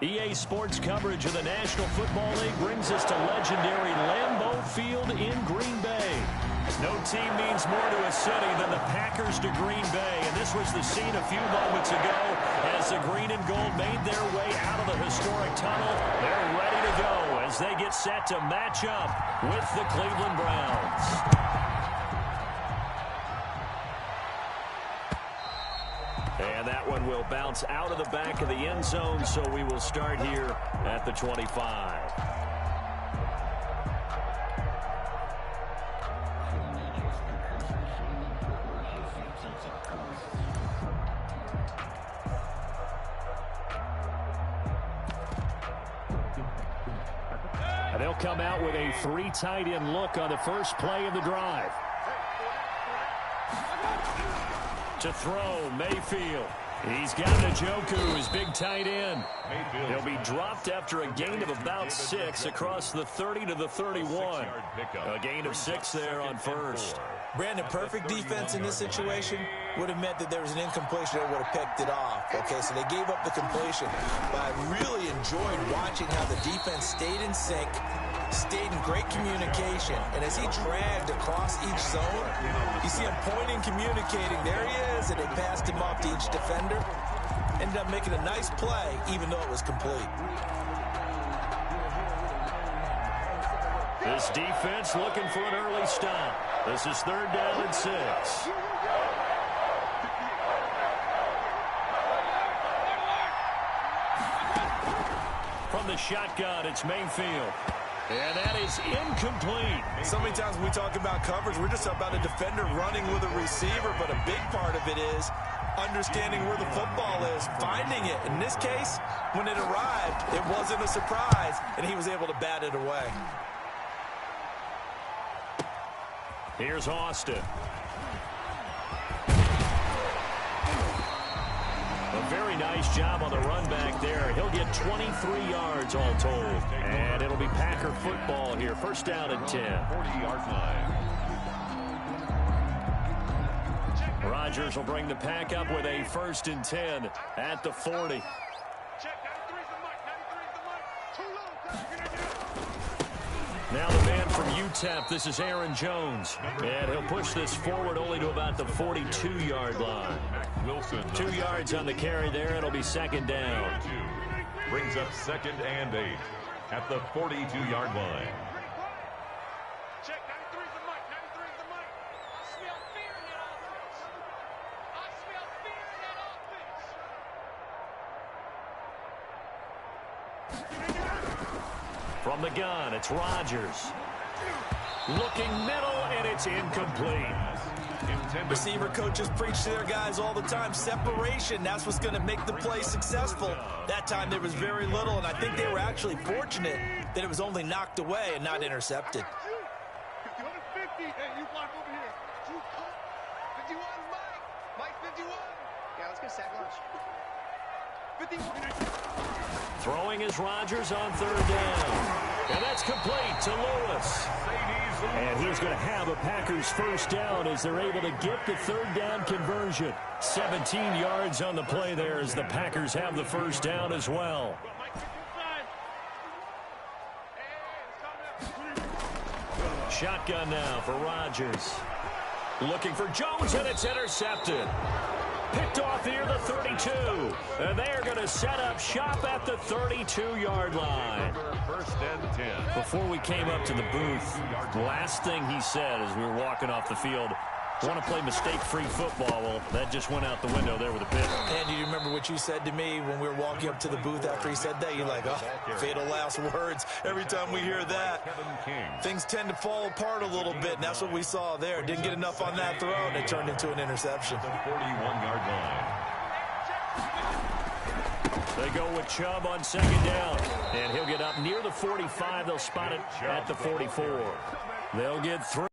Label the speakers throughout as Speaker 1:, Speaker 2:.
Speaker 1: EA Sports coverage of the National Football League brings us to legendary Lambeau Field in Green Bay. No team means more to a city than the Packers to Green Bay, and this was the scene a few moments ago as the green and gold made their way out of the historic tunnel. They're ready to go as they get set to match up with the Cleveland Browns. And that one will bounce out of the back of the end zone, so we will start here at the 25. And they'll come out with a three tight end look on the first play of the drive. To throw, Mayfield. He's got Njoku, his big tight end. He'll be dropped after a gain of about 6 across the 30 to the 31. A gain of 6 there on first.
Speaker 2: Brandon, perfect defense in this situation would have meant that there was an incompletion that would have picked it off. Okay, so they gave up the completion. But I really enjoyed watching how the defense stayed in sync, stayed in great communication. And as he dragged across each zone, you see him pointing, communicating. There he is, and they passed him off to each defender. Ended up making a nice play, even though it was complete.
Speaker 1: This defense looking for an early stop. This is 3rd down and 6. From the shotgun, it's Mayfield. And that is incomplete.
Speaker 2: So many times when we talk about coverage, we're just about a defender running with a receiver, but a big part of it is understanding where the football is, finding it. In this case, when it arrived, it wasn't a surprise, and he was able to bat it away.
Speaker 1: Here's Austin. A very nice job on the run back there. He'll get 23 yards all told. And it'll be Packer football here. 1st down and 10.
Speaker 3: 40-yard line.
Speaker 1: Rodgers will bring the pack up with a 1st and 10 at the 40. Now the man from UTEP, this is Aaron Jones. And he'll push this forward only to about the 42-yard line. 2 yards on the carry there. It'll be 2nd down.
Speaker 3: Brings up 2nd and 8 at the 42-yard line.
Speaker 1: From the gun, it's Rodgers. Looking middle, and it's incomplete.
Speaker 2: Receiver coaches preach to their guys all the time. Separation, that's what's going to make the play successful. That time there was very little, and I think they were actually fortunate that it was only knocked away and not intercepted.
Speaker 4: 50, hey, you block over here. 51, Mike 51. Yeah, let's go sack lunch. 51.
Speaker 1: Throwing is Rodgers on 3rd down. And that's complete to Lewis. And he's going to have a Packers 1st down as they're able to get the 3rd down conversion. 17 yards on the play there as the Packers have the 1st down as well. Shotgun now for Rodgers. Looking for Jones, and it's intercepted. Picked off near the 32. And they're going to set up shop at the 32-yard line.
Speaker 3: 1st and 10.
Speaker 1: Before we came up to the booth, the last thing he said as we were walking off the field, want to play mistake-free football. Well, that just went out the window there with a pick.
Speaker 2: And do you remember what you said to me when we were walking up to the booth after he said that? You're like, oh, fatal last words. Every time we hear that, things tend to fall apart a little bit, and that's what we saw there. Didn't get enough on that throw, and it turned into an interception.
Speaker 3: The 41-yard line.
Speaker 1: They go with Chubb on 2nd down, and he'll get up near the 45. They'll spot it at the 44. They'll get through.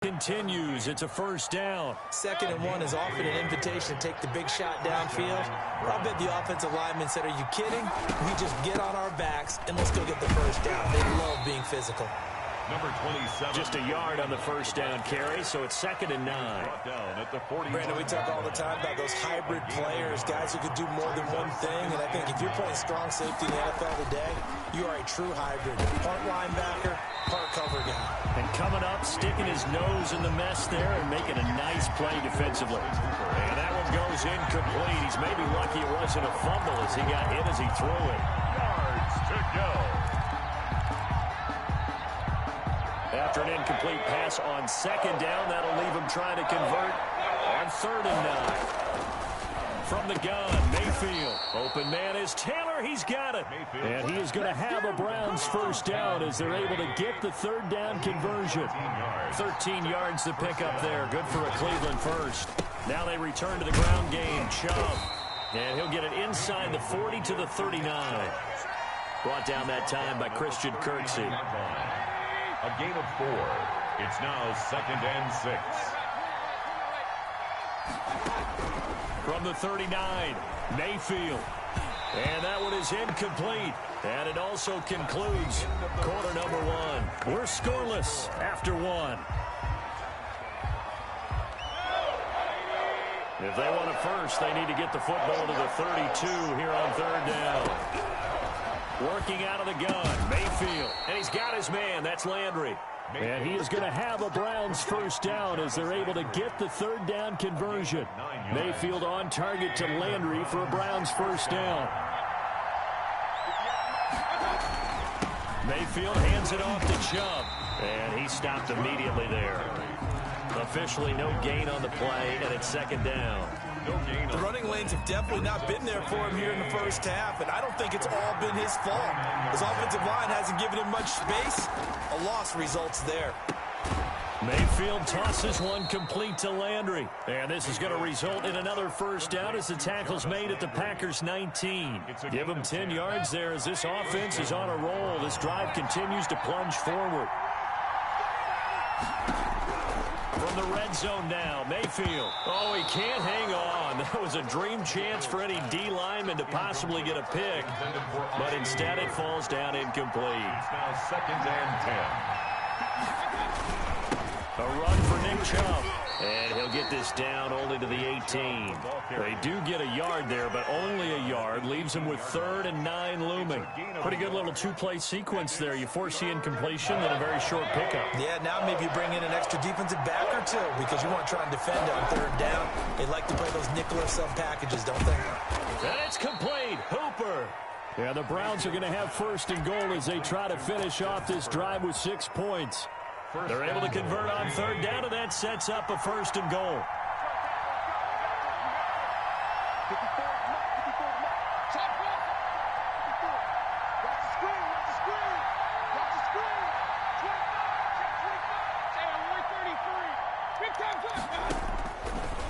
Speaker 1: Continues. It's a 1st down.
Speaker 2: 2nd and 1 is often an invitation to take the big shot downfield. I bet the offensive lineman said, are you kidding? We just get on our backs and let's go get the 1st down. They love being physical.
Speaker 3: Number 27.
Speaker 1: Just a yard on the first down carry, so it's 2nd and 9.
Speaker 3: Down at the 40.
Speaker 2: Brandon, we talk all the time about those hybrid players, guys who could do more than one thing. And I think if you're playing strong safety in the NFL today, you are a true hybrid. Part linebacker, part cover guy.
Speaker 1: And coming up, sticking his nose in the mess there and making a nice play defensively. And that one goes incomplete. He's maybe lucky it wasn't a fumble as he got hit as he threw it.
Speaker 3: Yards to go.
Speaker 1: After an incomplete pass on 2nd down, that'll leave him trying to convert on 3rd and 9. From the gun, Mayfield. Open man is Taylor. He's got it. And he is going to have a Browns first down as they're able to get the 3rd down conversion. 13 yards to pick up there. Good for a Cleveland first. Now they return to the ground game. Chubb. And he'll get it inside the 40 to the 39. Brought down that time by Christian Kirksey.
Speaker 3: A gain of 4. It's now 2nd and 6.
Speaker 1: From the 39, Mayfield. And that one is incomplete. And it also concludes quarter number 1. We're scoreless after 1. If they want it first, they need to get the football to the 32 here on 3rd down. Working out of the gun, Mayfield. And he's got his man. That's Landry. And he is going to have a Browns first down as they're able to get the 3rd down conversion. Mayfield on target to Landry for a Browns first down. Mayfield hands it off to Chubb. And he stopped immediately there. Officially no gain on the play, and it's 2nd down.
Speaker 2: The running lanes have definitely not been there for him here in the first half, and I don't think it's all been his fault. His offensive line hasn't given him much space. A loss results there.
Speaker 1: Mayfield tosses one complete to Landry. And this is going to result in another first down as the tackle's made at the Packers' 19. Give him 10 yards there as this offense is on a roll. This drive continues to plunge forward. From the red zone now, Mayfield. Oh, he can't hang on. That was a dream chance for any D lineman to possibly get a pick. But instead it falls down incomplete.
Speaker 3: It's now 2nd and 10.
Speaker 1: A run for Nick Chubb. And he'll get this down only to the 18. They do get a yard there, but only a yard. Leaves him with 3rd and 9 looming. Pretty good little two-play sequence there. You foresee incompletion, then a very short pickup.
Speaker 2: Yeah, now maybe you bring in an extra defensive back or two because you want to try and defend on 3rd down. They like to play those nickel sub packages, don't they?
Speaker 1: And it's complete. Hooper. Yeah, the Browns are going to have 1st and goal as they try to finish off this drive with 6 points. They're able to convert on 3rd down, and that sets up a 1st and goal.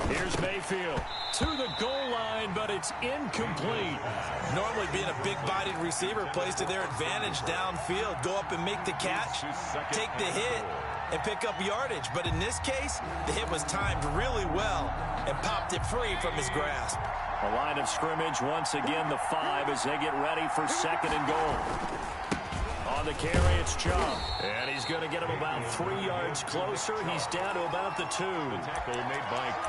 Speaker 1: Here's Mayfield to the goal line, but it's incomplete.
Speaker 2: Normally being a big-bodied receiver plays to their advantage downfield. Go up and make the catch, take the hit, and pick up yardage. But in this case, the hit was timed really well and popped it free from his grasp.
Speaker 1: A line of scrimmage, once again the 5 as they get ready for 2nd and goal. On the carry, it's Chubb. And he's going to get him about 3 yards closer. He's down to about the 2.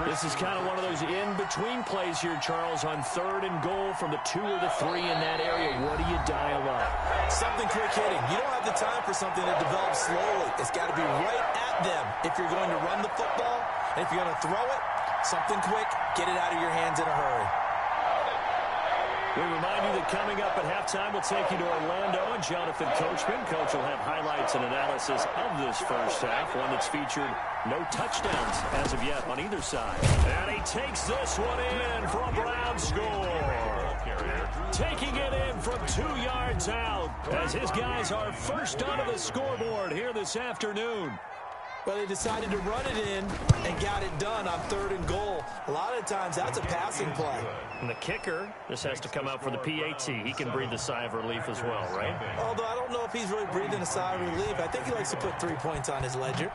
Speaker 1: This is kind of one of those in-between plays here, Charles, on 3rd and goal from the 2 or the 3 in that area. What do you dial up?
Speaker 2: Something quick hitting. You don't have the time for something that develops slowly. It's got to be right at them if you're going to run the football. And if you're going to throw it, something quick, get it out of your hands in a hurry.
Speaker 1: We remind you that coming up at halftime, we'll take you to Orlando and Jonathan Coachman. Coach will have highlights and analysis of this first half, one that's featured no touchdowns as of yet on either side. And he takes this one in for a Brown score. Taking it in from 2 yards out as his guys are first onto the scoreboard here this afternoon.
Speaker 2: But they decided to run it in and got it done on 3rd and goal. A lot of times, that's a passing play.
Speaker 1: And the kicker just has to come out for the PAT. He can breathe a sigh of relief as well, right?
Speaker 2: Although I don't know if he's really breathing a sigh of relief. I think he likes to put 3 points on his ledger.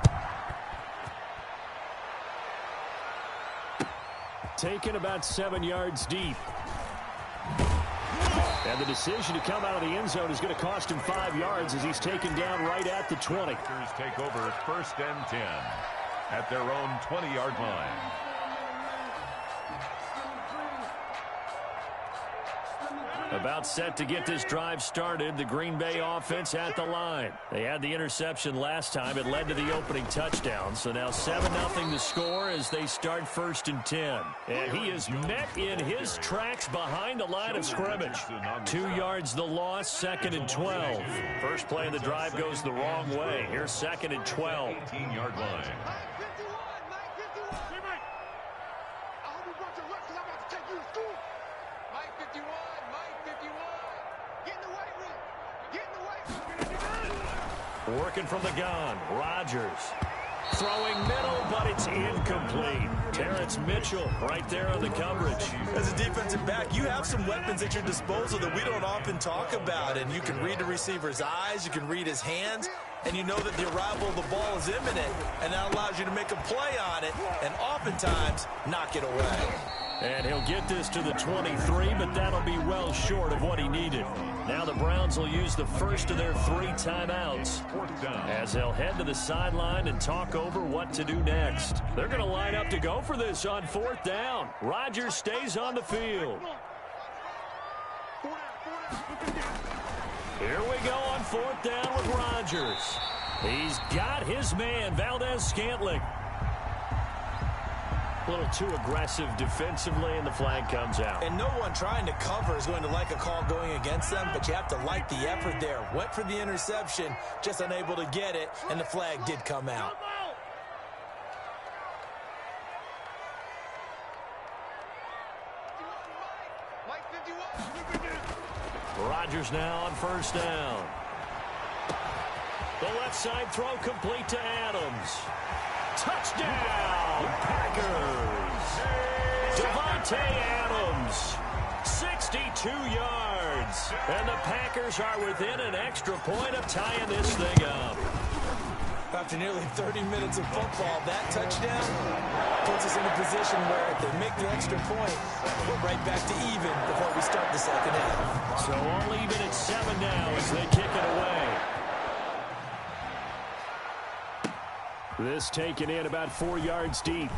Speaker 2: Taken
Speaker 1: about 7 yards deep. And the decision to come out of the end zone is going to cost him 5 yards as he's taken down right at the 20.
Speaker 3: Packers take over 1st and 10 at their own 20-yard line.
Speaker 1: About set to get this drive started. The Green Bay offense at the line. They had the interception last time. It led to the opening touchdown. So now 7-0 to score as they start 1st and 10. And he is met in his tracks behind the line of scrimmage. 2 yards the loss, 2nd and 12. First play of the drive goes the wrong way. Here's 2nd and 12.
Speaker 3: 18-yard line.
Speaker 1: Working from the gun, Rodgers. Throwing middle, but it's incomplete. Terrence Mitchell right there on the coverage.
Speaker 2: As a defensive back, you have some weapons at your disposal that we don't often talk about. And you can read the receiver's eyes, you can read his hands, and you know that the arrival of the ball is imminent. And that allows you to make a play on it and oftentimes knock it away.
Speaker 1: And he'll get this to the 23, but that'll be well short of what he needed. Now the Browns will use the first of their 3 timeouts as they'll head to the sideline and talk over what to do next. They're going to line up to go for this on 4th down. Rodgers stays on the field. Here we go on 4th down with Rodgers. He's got his man, Valdez-Scantling. A little too aggressive defensively, and the flag comes out.
Speaker 2: And no one trying to cover is going to like a call going against them, but you have to like the effort there. Went for the interception, just unable to get it, and the flag did come out.
Speaker 1: Rodgers now on 1st down. The left side throw complete to Adams. Touchdown, Packers. Devontae Adams, 62 yards. And the Packers are within an extra point of tying this thing up.
Speaker 2: After nearly 30 minutes of football, that touchdown puts us in a position where if they make the extra point, we're right back to even before we start the second half.
Speaker 1: So all even at 7 now as they kick it away. This taken in about 4 yards deep.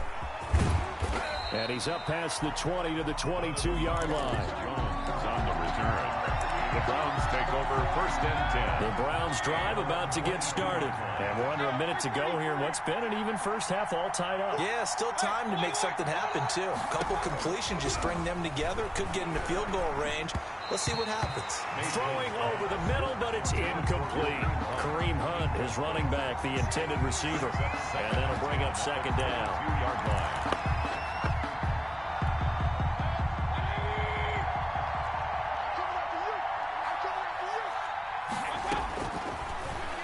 Speaker 1: And he's up past the 20 to the 22-yard line.
Speaker 3: Jones on the return. The Browns take over 1st and 10.
Speaker 1: The Browns drive about to get started. And we're under a minute to go here in what's been an even first half all tied up.
Speaker 2: Yeah, still time to make something happen, too. A couple completions, just string them together. Could get into field goal range. Let's see what happens.
Speaker 1: Throwing over the middle, but it's incomplete. Kareem Hunt, his running back, the intended receiver. And that'll bring up 2nd down.
Speaker 3: 2-yard line.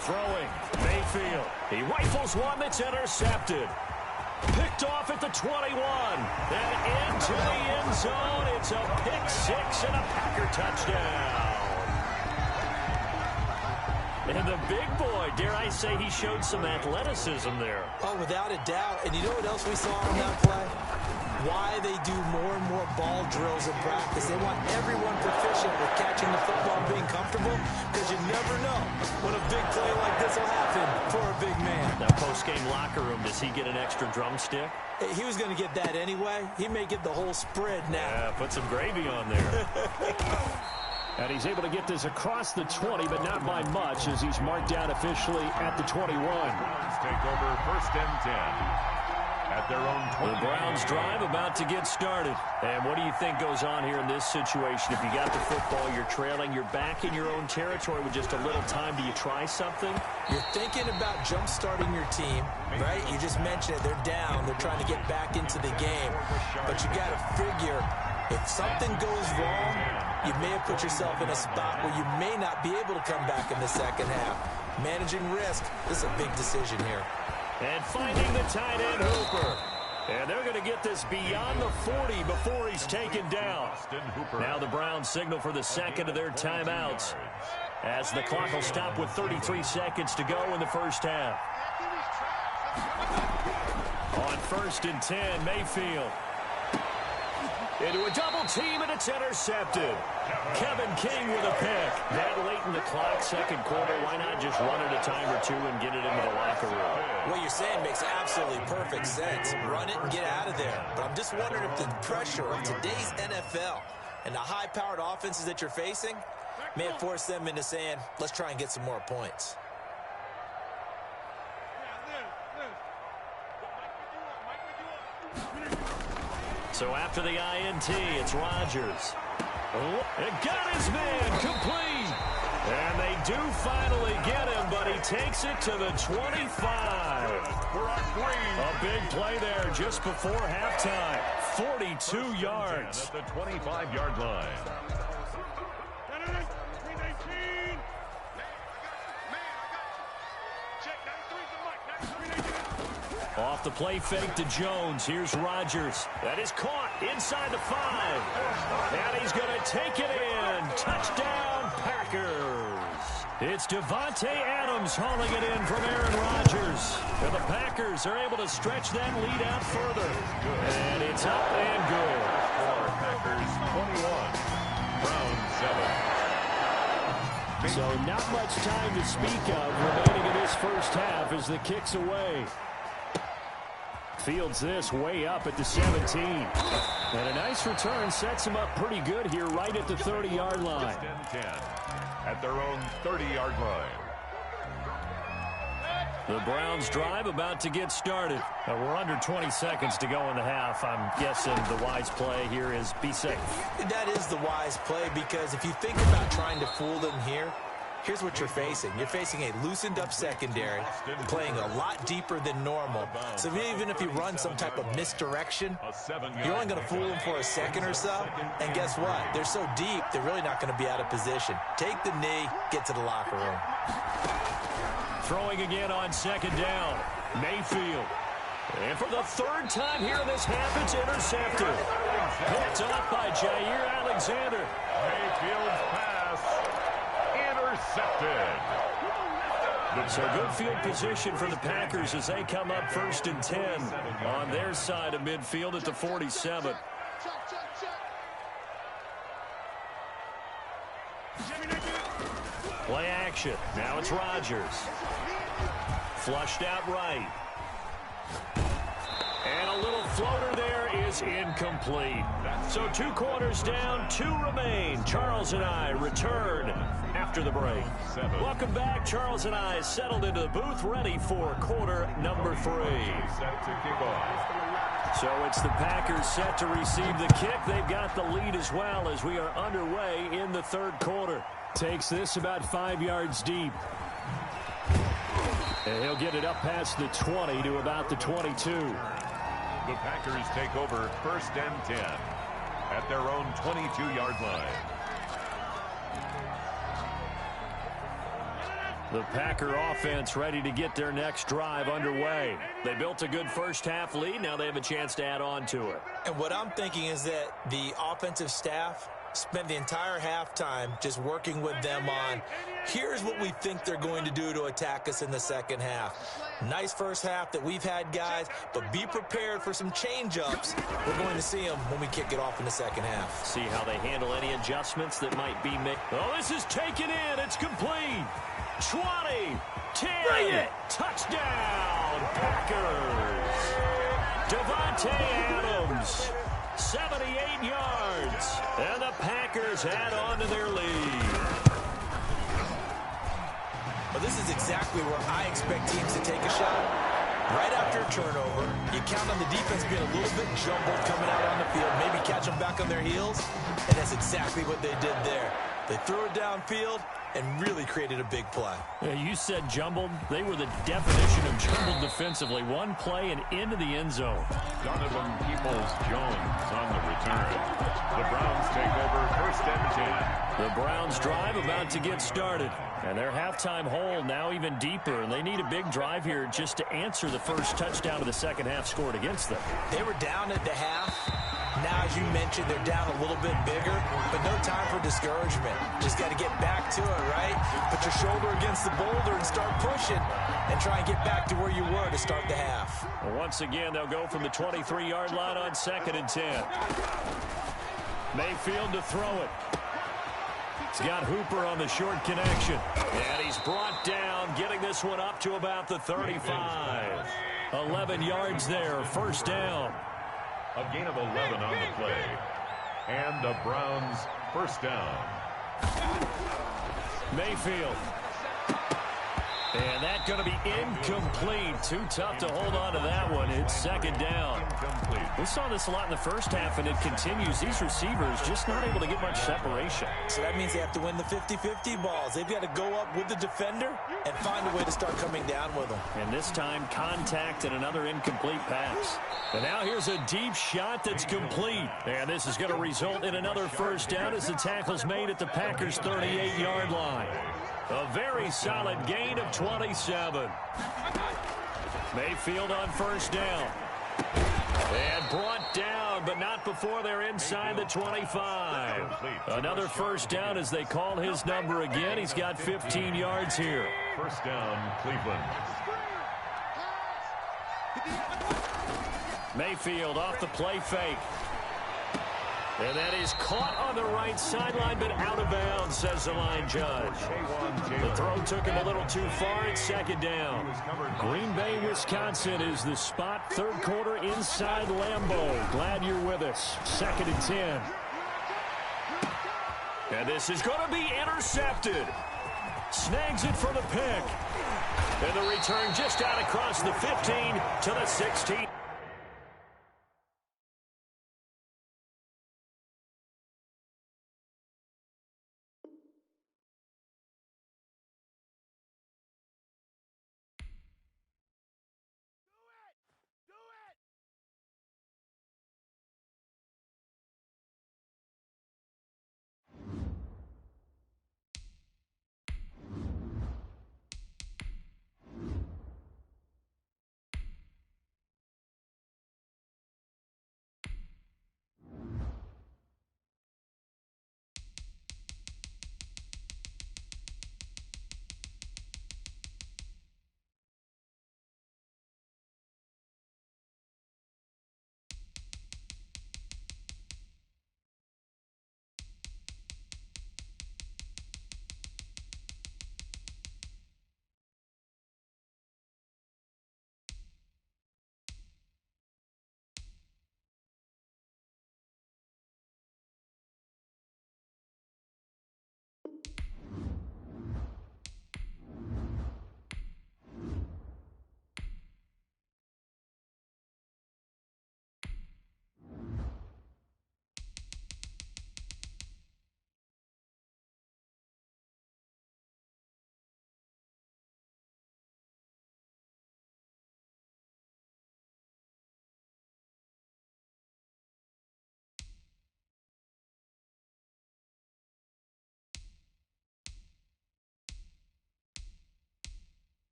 Speaker 1: Throwing, Mayfield. He rifles one that's intercepted. Picked off at the 21. And into the end zone. It's a pick 6 and a Packer touchdown. And the big boy, dare I say, he showed some athleticism there.
Speaker 2: Oh, without a doubt. And you know what else we saw on that play? Why they do more and more ball drills in practice. They want everyone proficient with catching the football and being comfortable, because you never know when a big play like this will happen for a big man.
Speaker 1: Now, post-game locker room, does he get an extra drumstick?
Speaker 2: He was going to get that anyway. He may get the whole spread now.
Speaker 1: Yeah, put some gravy on there. And he's able to get this across the 20, but not by much, as he's marked down officially at the 21.
Speaker 3: Browns take over 1st and 10. At their own 20.
Speaker 1: The Browns drive about to get started. And what do you think goes on here in this situation? If you got the football, you're trailing, you're back in your own territory with just a little time. Do you try something?
Speaker 2: You're thinking about jump-starting your team, right? You just mentioned it. They're down. They're trying to get back into the game. But you got to figure, if something goes wrong, you may have put yourself in a spot where you may not be able to come back in the second half. Managing risk, this is a big decision here.
Speaker 1: And finding the tight end Hooper. And they're going to get this beyond the 40 before he's taken down. Now the Browns signal for the second of their timeouts, as the clock will stop with 33 seconds to go in the first half. On 1st and 10, Mayfield. Into a double team, and it's intercepted. Kevin King with a pick. That late in the clock, second quarter, why not just run it a time or two and get it into the locker room?
Speaker 2: What you're saying makes absolutely perfect sense. Run it and get out of there. But I'm just wondering if the pressure of today's NFL and the high-powered offenses that you're facing may have forced them into saying, let's try and get some more points.
Speaker 1: So after the INT, it's Rodgers. It got his man complete. And they do finally get him, but he takes it to the 25. A big play there just before halftime. 42 yards.
Speaker 3: At the 25-yard line.
Speaker 1: Off the play fake to Jones. Here's Rodgers. That is caught inside the 5. And he's going to take it in. Touchdown, Packers. It's Davante Adams hauling it in from Aaron Rodgers. And the Packers are able to stretch that lead out further. And it's up and good.
Speaker 3: Packers 21, Browns 7.
Speaker 1: So not much time to speak of remaining in this first half as the kick's away. Fields this way up at the 17. And a nice return sets him up pretty good here right at the 30-yard line.
Speaker 3: 10 at their own 30-yard line.
Speaker 1: The Browns drive about to get started. We're under 20 seconds to go in the half. I'm guessing the wise play here is be safe.
Speaker 2: That is the wise play because if you think about trying to fool them here, here's what you're facing. You're facing a loosened-up secondary, playing a lot deeper than normal. So even if you run some type of misdirection, you're only going to fool them for a second or so. And guess what? They're so deep, they're really not going to be out of position. Take the knee, get to the locker room.
Speaker 1: Throwing again on second down. Mayfield. And for the third time here in this half, it's intercepted. Picked off by Jair Alexander.
Speaker 3: Mayfield's pass. Intercepted.
Speaker 1: So good field position for the Packers as they come up 1st and 10 on their side of midfield at the 47. Play action. Now it's Rodgers. Flushed out right. And a little floater there is incomplete. So 2 corners down, 2 remain. Charles and I return after the break. Welcome back. Charles and I settled into the booth, ready for quarter number 3.
Speaker 3: Set to kick off.
Speaker 1: So it's the Packers set to receive the kick. They've got the lead as well as we are underway in the 3rd quarter. Takes this about 5 yards deep. And he'll get it up past the 20 to about the 22.
Speaker 3: The Packers take over 1st and 10 at their own 22-yard line.
Speaker 1: The Packer offense ready to get their next drive underway. They built a good first half lead. Now they have a chance to add on to it.
Speaker 2: And what I'm thinking is that the offensive staff spent the entire halftime just working with them on, here's what we think they're going to do to attack us in the second half. Nice first half that we've had, guys, but be prepared for some change-ups. We're going to see them when we kick it off in the second half.
Speaker 1: See how they handle any adjustments that might be made. Oh, this is taken in. It's complete. 20, 10, bring it. Touchdown, Packers. Davante Adams. 78 yards, and the Packers add on to their lead.
Speaker 2: Well, this is exactly where I expect teams to take a shot. Right after a turnover, you count on the defense being a little bit jumbled coming out on the field, maybe catch them back on their heels, and that's exactly what they did there. They threw it downfield and really created a big play.
Speaker 1: Yeah, you said jumbled. They were the definition of jumbled defensively. One play and into the end zone.
Speaker 3: Donovan Peoples-Jones on the return. The Browns take over 1st and 10.
Speaker 1: The Browns drive about to get started. And their halftime hole now even deeper. And they need a big drive here just to answer the first touchdown of the second half scored against them.
Speaker 2: They were down at the half. Now, as you mentioned, they're down a little bit bigger, but no time for discouragement. Just got to get back to it, right? Put your shoulder against the boulder and start pushing and try and get back to where you were to start the half.
Speaker 1: Well, once again, they'll go from the 23-yard line on 2nd and 10. Mayfield to throw it. He's got Hooper on the short connection. And he's brought down, getting this one up to about the 35. 11 yards there, first down.
Speaker 3: A gain of 11 on the play. And the Browns first down.
Speaker 1: Mayfield. And that's going to be incomplete. Too tough to hold on to that one. It's second down.
Speaker 3: Incomplete.
Speaker 1: We saw this a lot in the first half, and it continues. These receivers just not able to get much separation.
Speaker 2: So that means they have to win the 50-50 balls. They've got to go up with the defender and find a way to start coming down with them.
Speaker 1: And this time, contact and another incomplete pass. And now here's a deep shot that's complete. And this is going to result in another first down as the tackle's made at the Packers' 38-yard line. A very solid gain of 27. Mayfield on first down. And brought down, but not before they're inside the 25. Another first down as they call his number again. He's got 15 yards here.
Speaker 3: First down, Cleveland.
Speaker 1: Mayfield off the play fake. And that is caught on the right sideline, but out of bounds, says the line judge. The throw took him a little too far. It's second down. Green Bay, Wisconsin is the spot. Third quarter inside Lambeau. Glad you're with us. Second and 10. And this is going to be intercepted. Snags it for the pick. And the return just out across the 15 to the 16.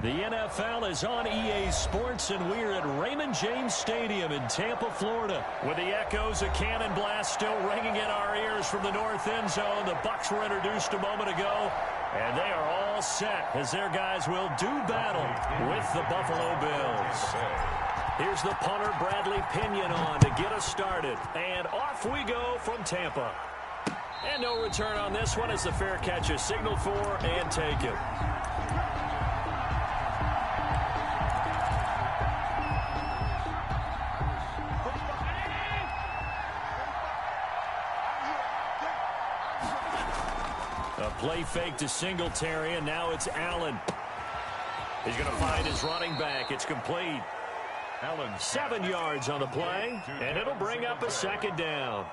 Speaker 1: The NFL is on EA Sports, and we're at Raymond James Stadium in Tampa, Florida. With the echoes of cannon blast still ringing in our ears from the north end zone, the Bucs were introduced a moment ago, and they are all set as their guys will do battle with the Buffalo Bills. Here's the punter, Bradley Pinion, on to get us started, and off we go from Tampa. And no return on this one as the fair catch is signaled for and taken. A play fake to Singletary, and now it's Allen. He's going to find his running back. It's complete. Allen, 7 yards on the play, and it'll bring up a second down.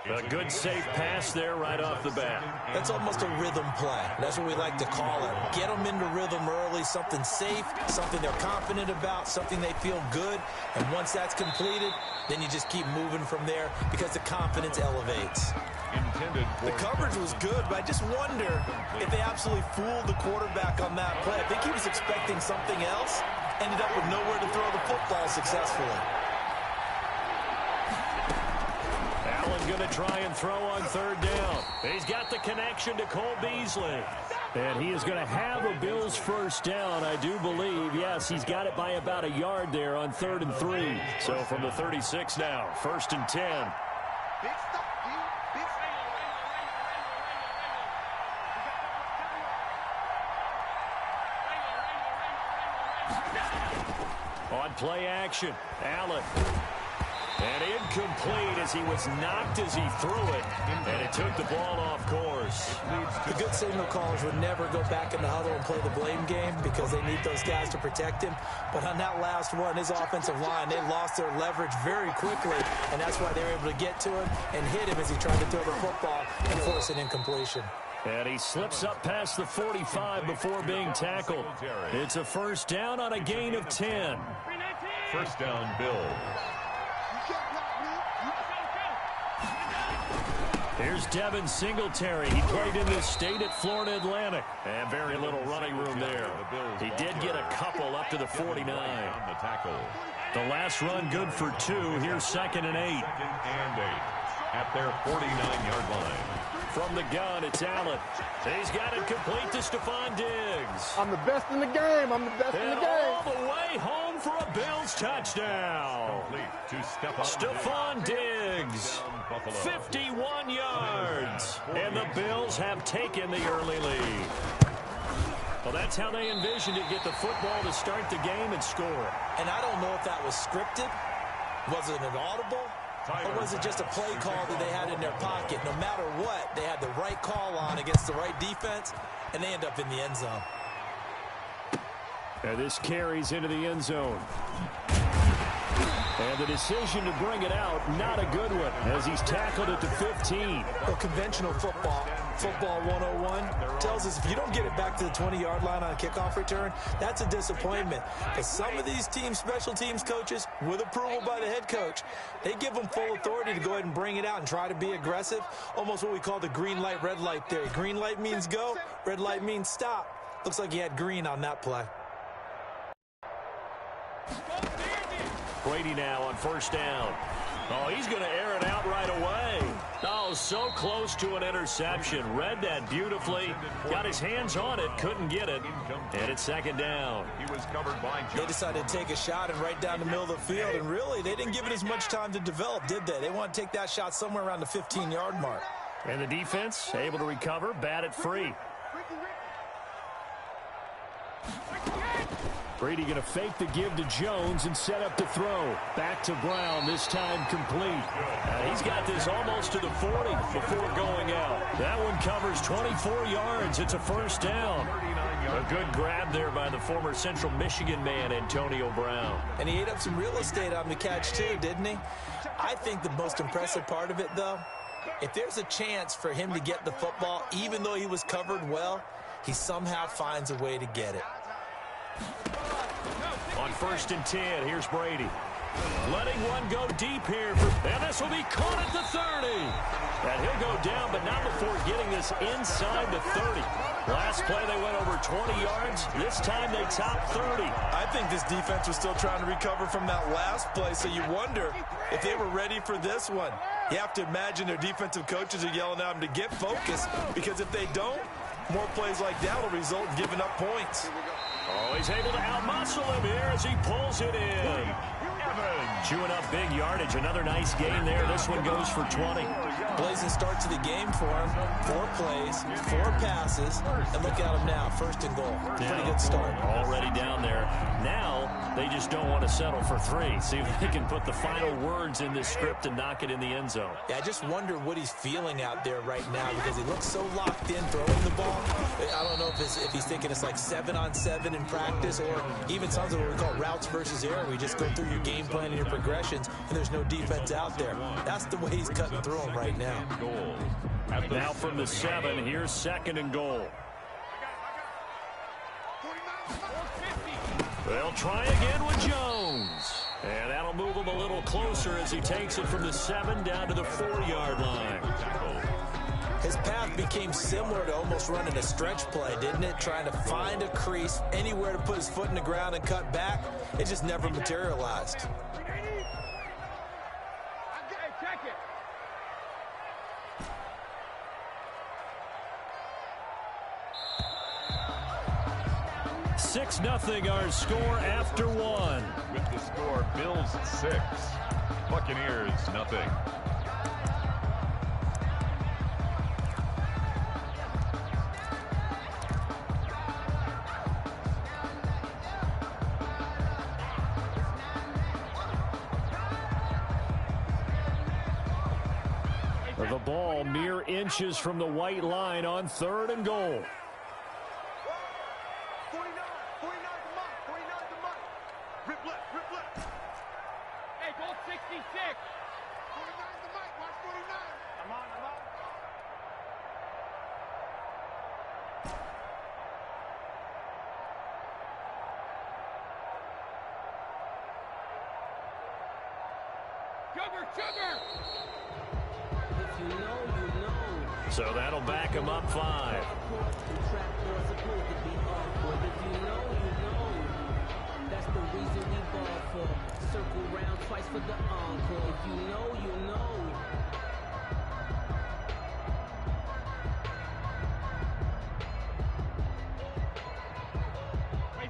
Speaker 1: A good, safe pass there right off the bat.
Speaker 2: That's almost a rhythm play. That's what we like to call it. Get them into rhythm early, something safe, something they're confident about, something they feel good. And once that's completed, then you just keep moving from there because the confidence elevates. The coverage was good, but I just wonder if they absolutely fooled the quarterback on that play. I think he was expecting something else, ended up with nowhere to throw the football successfully.
Speaker 1: Allen going to try and throw on third down. He's got the connection to Cole Beasley. And he is going to have a Bills first down, I do believe. Yes, he's got it by about a yard there on 3rd and 3. So from the 36 now, 1st and 10. On play action, Allen. And incomplete as he was knocked as he threw it. And it took the ball off course.
Speaker 2: The good signal callers would never go back in the huddle and play the blame game because they need those guys to protect him. But on that last one, his offensive line, they lost their leverage very quickly. And that's why they were able to get to him and hit him as he tried to throw the football and force an incompletion.
Speaker 1: And he slips up past the 45 before being tackled. It's a first down on a gain of 10.
Speaker 3: First down, Bills.
Speaker 1: Here's Devin Singletary. He played in this state at Florida Atlantic. And very little running room there. He did get a couple up to the 49. The last run good for 2. Here's 2nd and 8.
Speaker 3: 2nd and 8 at their 49-yard line.
Speaker 1: From the gun, it's Allen. He's got it complete to Stephon Diggs.
Speaker 5: I'm the best in the game. I'm the best in the game.
Speaker 1: All the way home for a Bills touchdown. Stephon Diggs, 51 yards. And the Bills have taken the early lead. Well, that's how they envisioned it, get the football to start the game and score.
Speaker 2: And I don't know if that was scripted. Was it an audible? Or was it just a play call that they had in their pocket? No matter what, they had the right call on against the right defense, and they end up in the end zone.
Speaker 1: And this carries into the end zone. And the decision to bring it out, not a good one, as he's tackled at the 15.
Speaker 2: Well, conventional football 101, tells us if you don't get it back to the 20-yard line on a kickoff return, that's a disappointment. Because some of these team special teams coaches, with approval by the head coach, they give them full authority to go ahead and bring it out and try to be aggressive. Almost what we call the green light, red light theory. Green light means go, red light means stop. Looks like he had green on that play.
Speaker 1: Brady now on first down. Oh, he's going to air it out right away. Oh, so close to an interception. Read that beautifully. Got his hands on it. Couldn't get it. And it's second down.
Speaker 3: He was covered by
Speaker 2: They decided to take a shot and right down the middle of the field. And really, they didn't give it as much time to develop, did they? They want to take that shot somewhere around the 15-yard mark.
Speaker 1: And the defense able to recover. Bat it free. Brady going to fake the give to Jones and set up the throw. Back to Brown, this time complete. He's got this almost to the 40 before going out. That one covers 24 yards. It's a first down. A good grab there by the former Central Michigan man, Antonio Brown.
Speaker 2: And he ate up some real estate on the catch, too, didn't he? I think the most impressive part of it, though, if there's a chance for him to get the football, even though he was covered well, he somehow finds a way to get it.
Speaker 1: On first and 10, here's Brady. Letting one go deep here. And this will be caught at the 30. And he'll go down, but not before getting this inside the 30. Last play, they went over 20 yards. This time, they topped 30.
Speaker 2: I think this defense was still trying to recover from that last play, so you wonder if they were ready for this one. You have to imagine their defensive coaches are yelling at them to get focused, because if they don't, more plays like that will result in giving up points.
Speaker 1: Oh, he's able to outmuscle him here as he pulls it in. Chewing up big yardage. Another nice gain there. This one goes for 20.
Speaker 2: Blazing start to the game for him. 4 plays, 4 passes, and look at him now. 1st and goal. Pretty good start.
Speaker 1: Already down there. Now, they just don't want to settle for 3. See if they can put the final words in this script and knock it in the end zone.
Speaker 2: Yeah, I just wonder what he's feeling out there right now, because he looks so locked in throwing the ball. I don't know if he's thinking it's like 7-on-7 in practice, or even something what we call routes versus air, where you just go through your game plan and your progressions, and there's no defense out there. That's the way he's cutting through them right now.
Speaker 1: Now from the 7, here's 2nd and goal. They'll try again with Jones. And that'll move him a little closer as he takes it from the 7 down to the 4-yard line.
Speaker 2: His path became similar to almost running a stretch play, didn't it? Trying to find a crease, anywhere to put his foot in the ground and cut back. It just never materialized.
Speaker 4: Check it.
Speaker 1: 6-0 our score after 1.
Speaker 3: With the score, Bills 6, Buccaneers nothing.
Speaker 1: The ball mere inches from the white line on 3rd and goal.
Speaker 4: 49 the mark, 49 the mark. Rip left. Hey, go 66. 49 the mark, watch 49. I'm on. Sugar!
Speaker 1: So that'll back him up 5.
Speaker 6: That's the reason we ball for. Circle round twice for the encore. If you know, you know.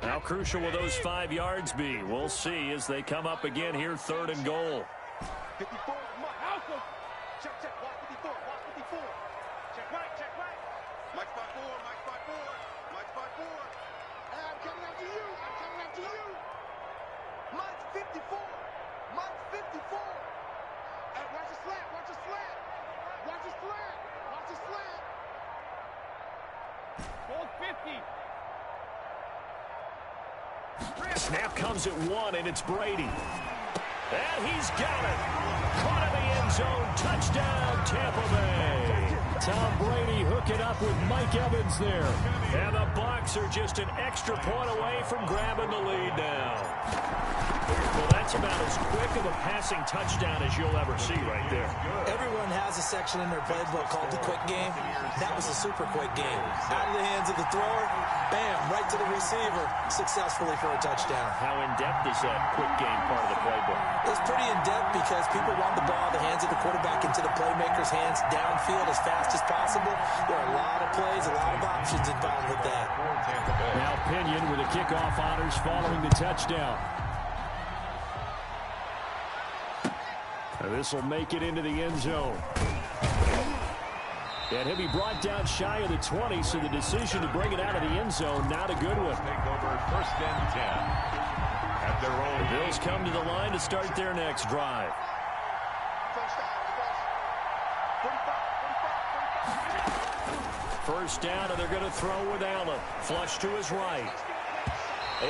Speaker 1: How crucial will those 5 yards be? We'll see as they come up again here, 3rd and goal.
Speaker 4: 54, Malcolm. Check, watch 54, watch 54. Check right. Mike spot 4. Hey, I'm coming after you. Mike's 54. Hey, watch the slant. Goal 50.
Speaker 1: Snap comes at 1, and it's Brady. And he's got it. Caught in the end zone. Touchdown, Tampa Bay. Tom Brady hooking up with Mike Evans there. And the Bucs are just an extra point away from grabbing the lead now. Well, that's about as quick of a passing touchdown as you'll ever see right there.
Speaker 2: Everyone has a section in their playbook called the quick game. That was a super quick game. Out of the hands of the thrower, bam, right to the receiver, successfully for a touchdown.
Speaker 1: How in-depth is that quick game part of the playbook?
Speaker 2: It's pretty in-depth because people want the ball in the hands of the quarterback into the playmaker's hands downfield as fast as possible. There are a lot of plays, a lot of options involved with that.
Speaker 1: Now Pinion with the kickoff honors following the touchdown. This will make it into the end zone. And he'll be brought down shy of the 20, so the decision to bring it out of the end zone, not a good one.
Speaker 3: Take over 1st and 10. At their own.
Speaker 1: The Bills come to the line to start their next drive. First down, and they're going to throw with Allen. Flush to his right.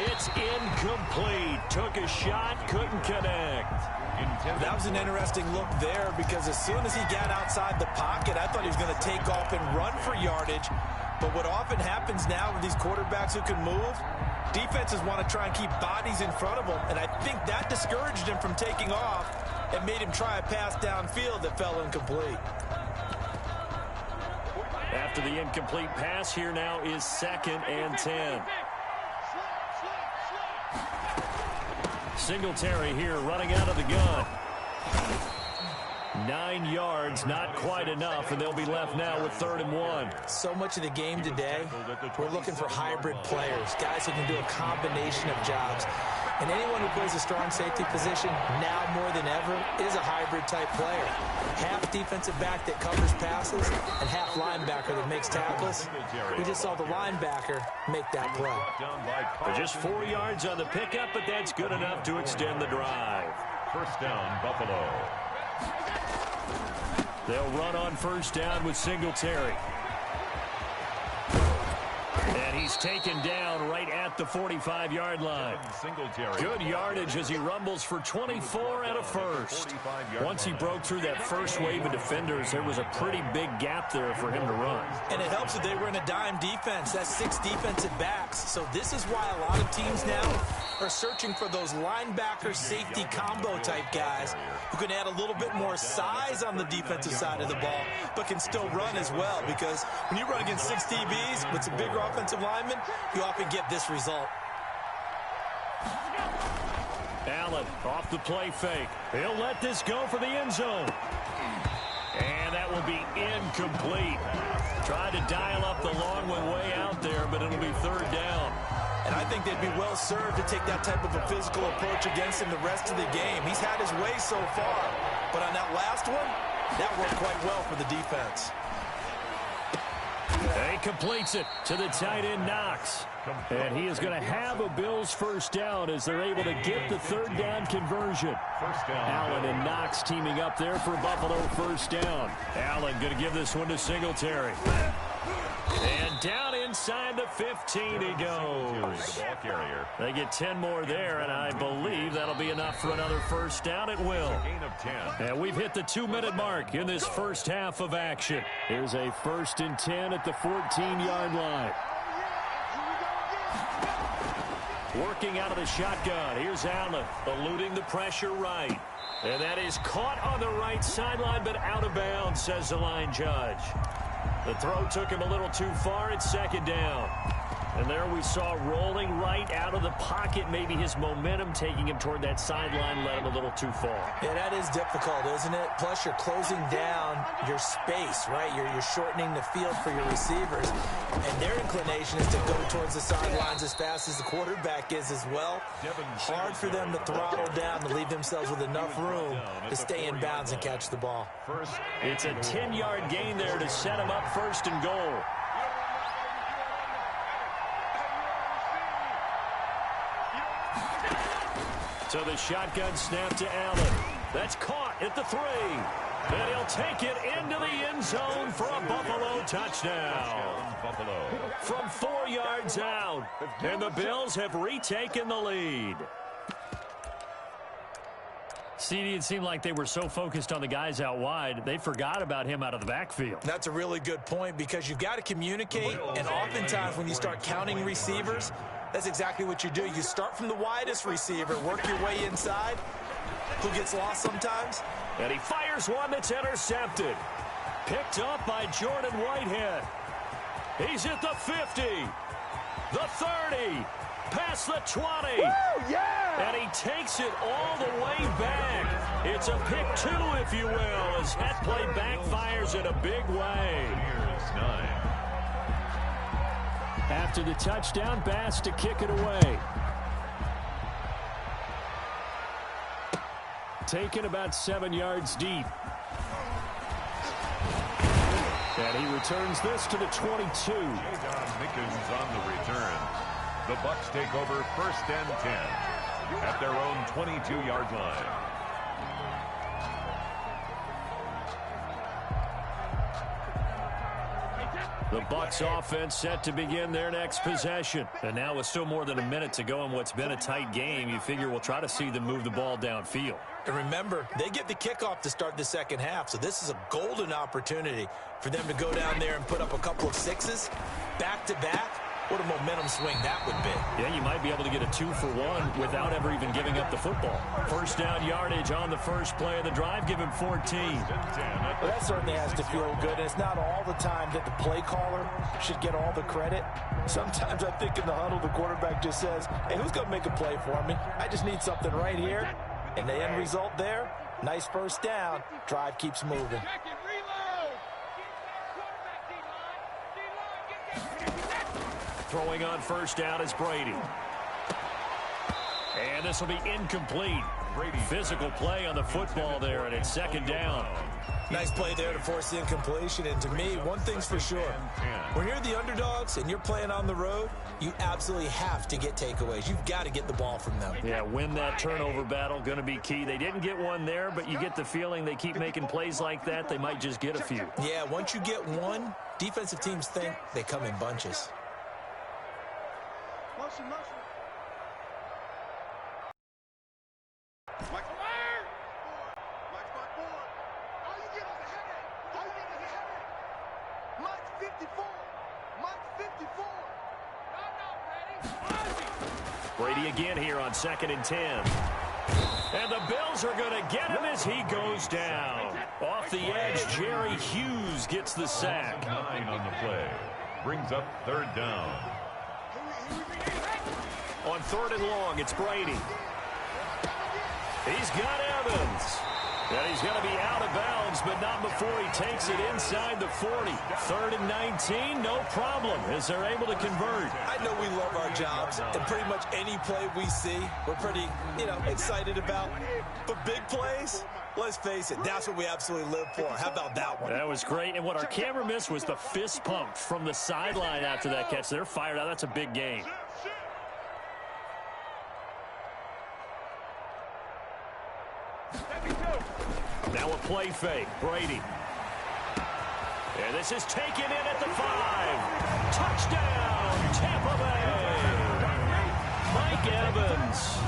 Speaker 1: It's incomplete. Took a shot, couldn't connect.
Speaker 2: That was an interesting look there because as soon as he got outside the pocket, I thought he was going to take off and run for yardage. But what often happens now with these quarterbacks who can move, Defenses want to try and keep bodies in front of them, and I think that discouraged him from taking off and made him try a pass downfield that fell incomplete.
Speaker 1: After the incomplete pass, here now is 2nd and 10. Singletary here running out of the gun. 9 yards, not quite enough, and they'll be left now with 3rd and 1.
Speaker 2: So much of the game today, we're looking for hybrid players, guys who can do a combination of jobs. And anyone who plays a strong safety position, now more than ever, is a hybrid-type player. Half defensive back that covers passes and half linebacker that makes tackles. We just saw the linebacker make that play.
Speaker 1: Just 4 yards on the pickup, but that's good enough to extend the drive.
Speaker 3: First down, Buffalo.
Speaker 1: They'll run on first down with Singletary. And he's taken down right at the 45-yard line. Good yardage as he rumbles for 24 and a first. Once he broke through that first wave of defenders, there was a pretty big gap there for him to run.
Speaker 2: And it helps that they were in a dime defense. That's 6 defensive backs. So this is why a lot of teams now are searching for those linebacker safety combo type guys who can add a little bit more size on the defensive side of the ball, but can still run as well, because when you run against 6 DBs with some bigger offensive linemen, you often get this result.
Speaker 1: Allen off the play fake. He'll let this go for the end zone. And that will be incomplete. Tried to dial up the long one way out there, but it'll be 3rd down.
Speaker 2: And I think they'd be well served to take that type of a physical approach against him the rest of the game. He's had his way so far, but on that last one, that worked quite well for the defense.
Speaker 1: He completes it to the tight end, Knox. And he is going to have a Bills first down as they're able to get the 3rd down conversion. Allen and Knox teaming up there for Buffalo first down. Allen going to give this one to Singletary. And down inside the 15 he goes. They get 10 more there, and I believe that'll be enough for another first down. It will. And we've hit the 2-minute mark in this first half of action. Here's a 1st and 10 at the 14-yard line. Working out of the shotgun. Here's Allen, eluding the pressure right. And that is caught on the right sideline, but out of bounds, says the line judge. The throw took him a little too far. It's 2nd down. And there we saw rolling right out of the pocket. Maybe his momentum taking him toward that sideline led him a little too far.
Speaker 2: Yeah, that is difficult, isn't it? Plus, you're closing down your space, right? You're shortening the field for your receivers. And their inclination is to go towards the sidelines as fast as the quarterback is as well. Hard for them to throttle down to leave themselves with enough room to stay in bounds and catch the ball.
Speaker 1: It's a 10-yard gain there to set him up 1st and goal. So the shotgun snap to Allen. That's caught at the 3. And he'll take it into the end zone for a Buffalo touchdown. From 4 yards out. And the Bills have retaken the lead. CD, it seemed like they were so focused on the guys out wide, they forgot about him out of the backfield.
Speaker 2: That's a really good point, because you've got to communicate, and oftentimes when you start counting receivers, that's exactly what you do. You start from the widest receiver, work your way inside. Who gets lost sometimes?
Speaker 1: And he fires one that's intercepted. Picked up by Jordan Whitehead. He's at the 50, the 30, past the 20.
Speaker 5: Woo, yeah!
Speaker 1: And he takes it all the way back. It's a pick 2, if you will, as that play backfires in a big way.
Speaker 3: Here's 9.
Speaker 1: After the touchdown, Bass to kick it away. Taken about 7 yards deep. And he returns this to the 22.
Speaker 3: Jadon Mickens on the return. The Bucs take over 1st and 10 at their own 22-yard line.
Speaker 1: The Bucs offense set to begin their next possession. And now with still more than a minute to go in what's been a tight game, you figure we'll try to see them move the ball downfield.
Speaker 2: And remember, they get the kickoff to start the second half, so this is a golden opportunity for them to go down there and put up a couple of 6s back-to-back What a momentum swing that would be.
Speaker 1: Yeah, you might be able to get a 2-for-1 without ever even giving up the football. First down yardage on the first play of the drive. Give him 14.
Speaker 2: Well, that certainly has to feel good. And it's not all the time that the play caller should get all the credit. Sometimes I think in the huddle, the quarterback just says, hey, who's going to make a play for me? I just need something right here. And the end result there, nice first down. Drive keeps moving.
Speaker 1: Throwing on first down is Brady. And this will be incomplete. Physical play on the football there, and it's second down.
Speaker 2: Nice play there to force the incompletion. And to me, one thing's for sure. When you're the underdogs and you're playing on the road, you absolutely have to get takeaways. You've got to get the ball from them.
Speaker 1: Yeah, win that turnover battle, going to be key. They didn't get one there, but you get the feeling they keep making plays like that, they might just get a few.
Speaker 2: Yeah, once you get one, defensive teams think they come in bunches.
Speaker 4: Motion. Mike forward. All you get is a headache. Mike's 54.
Speaker 1: Brady again here on 2nd and 10. And the Bills are going to get him as he goes down. Off the edge, Jerry Hughes gets the sack.
Speaker 3: 9 on the play. Brings up 3rd down.
Speaker 1: On 3rd and long, it's Brady. He's got Evans. And he's going to be out of bounds, but not before he takes it inside the 40. 3rd and 19, no problem, as they're able to convert.
Speaker 2: I know we love our jobs, and pretty much any play we see, we're pretty, excited about. But big plays, let's face it, that's what we absolutely live for. How about that one?
Speaker 1: That was great, and what our camera missed was the fist pump from the sideline after that catch. They're fired out. That's a big game. Now a play fake. Brady. And this is taken in at the 5. Touchdown, Tampa Bay. Mike Evans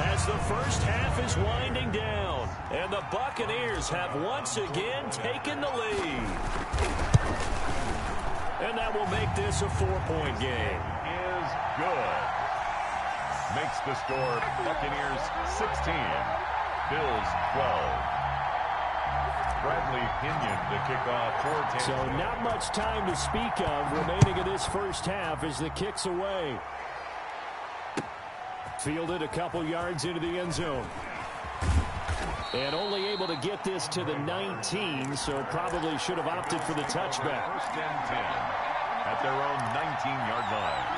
Speaker 1: as the first half is winding down. And the Buccaneers have once again taken the lead. And that will make this a 4-point game.
Speaker 3: Is good. Makes the score Buccaneers 16, Bills 12. Bradley Pinion to kick off for Tampa.
Speaker 1: So not much time to speak of remaining in this first half as the kick's away. Fielded a couple yards into the end zone. And only able to get this to the 19, so probably should have opted for the touchback.
Speaker 3: 1st and 10 at their own 19-yard line.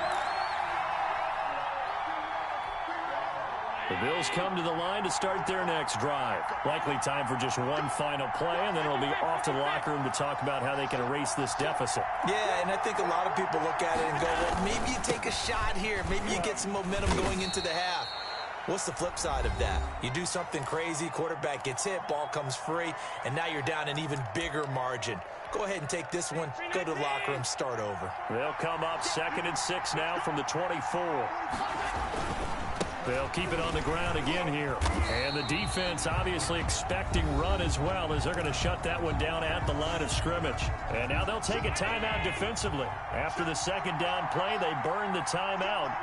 Speaker 1: The Bills come to the line to start their next drive. Likely time for just one final play, and then it'll be off to the locker room to talk about how they can erase this deficit.
Speaker 2: Yeah, and I think a lot of people look at it and go, well, maybe you take a shot here. Maybe you get some momentum going into the half. What's the flip side of that? You do something crazy, quarterback gets hit, ball comes free, and now you're down an even bigger margin. Go ahead and take this one, go to the locker room, start over.
Speaker 1: They'll come up 2nd and 6 now from the 24. They'll keep it on the ground again here. And the defense obviously expecting run as well, as they're going to shut that one down at the line of scrimmage. And now they'll take a timeout defensively. After the 2nd down play, they burn the timeout,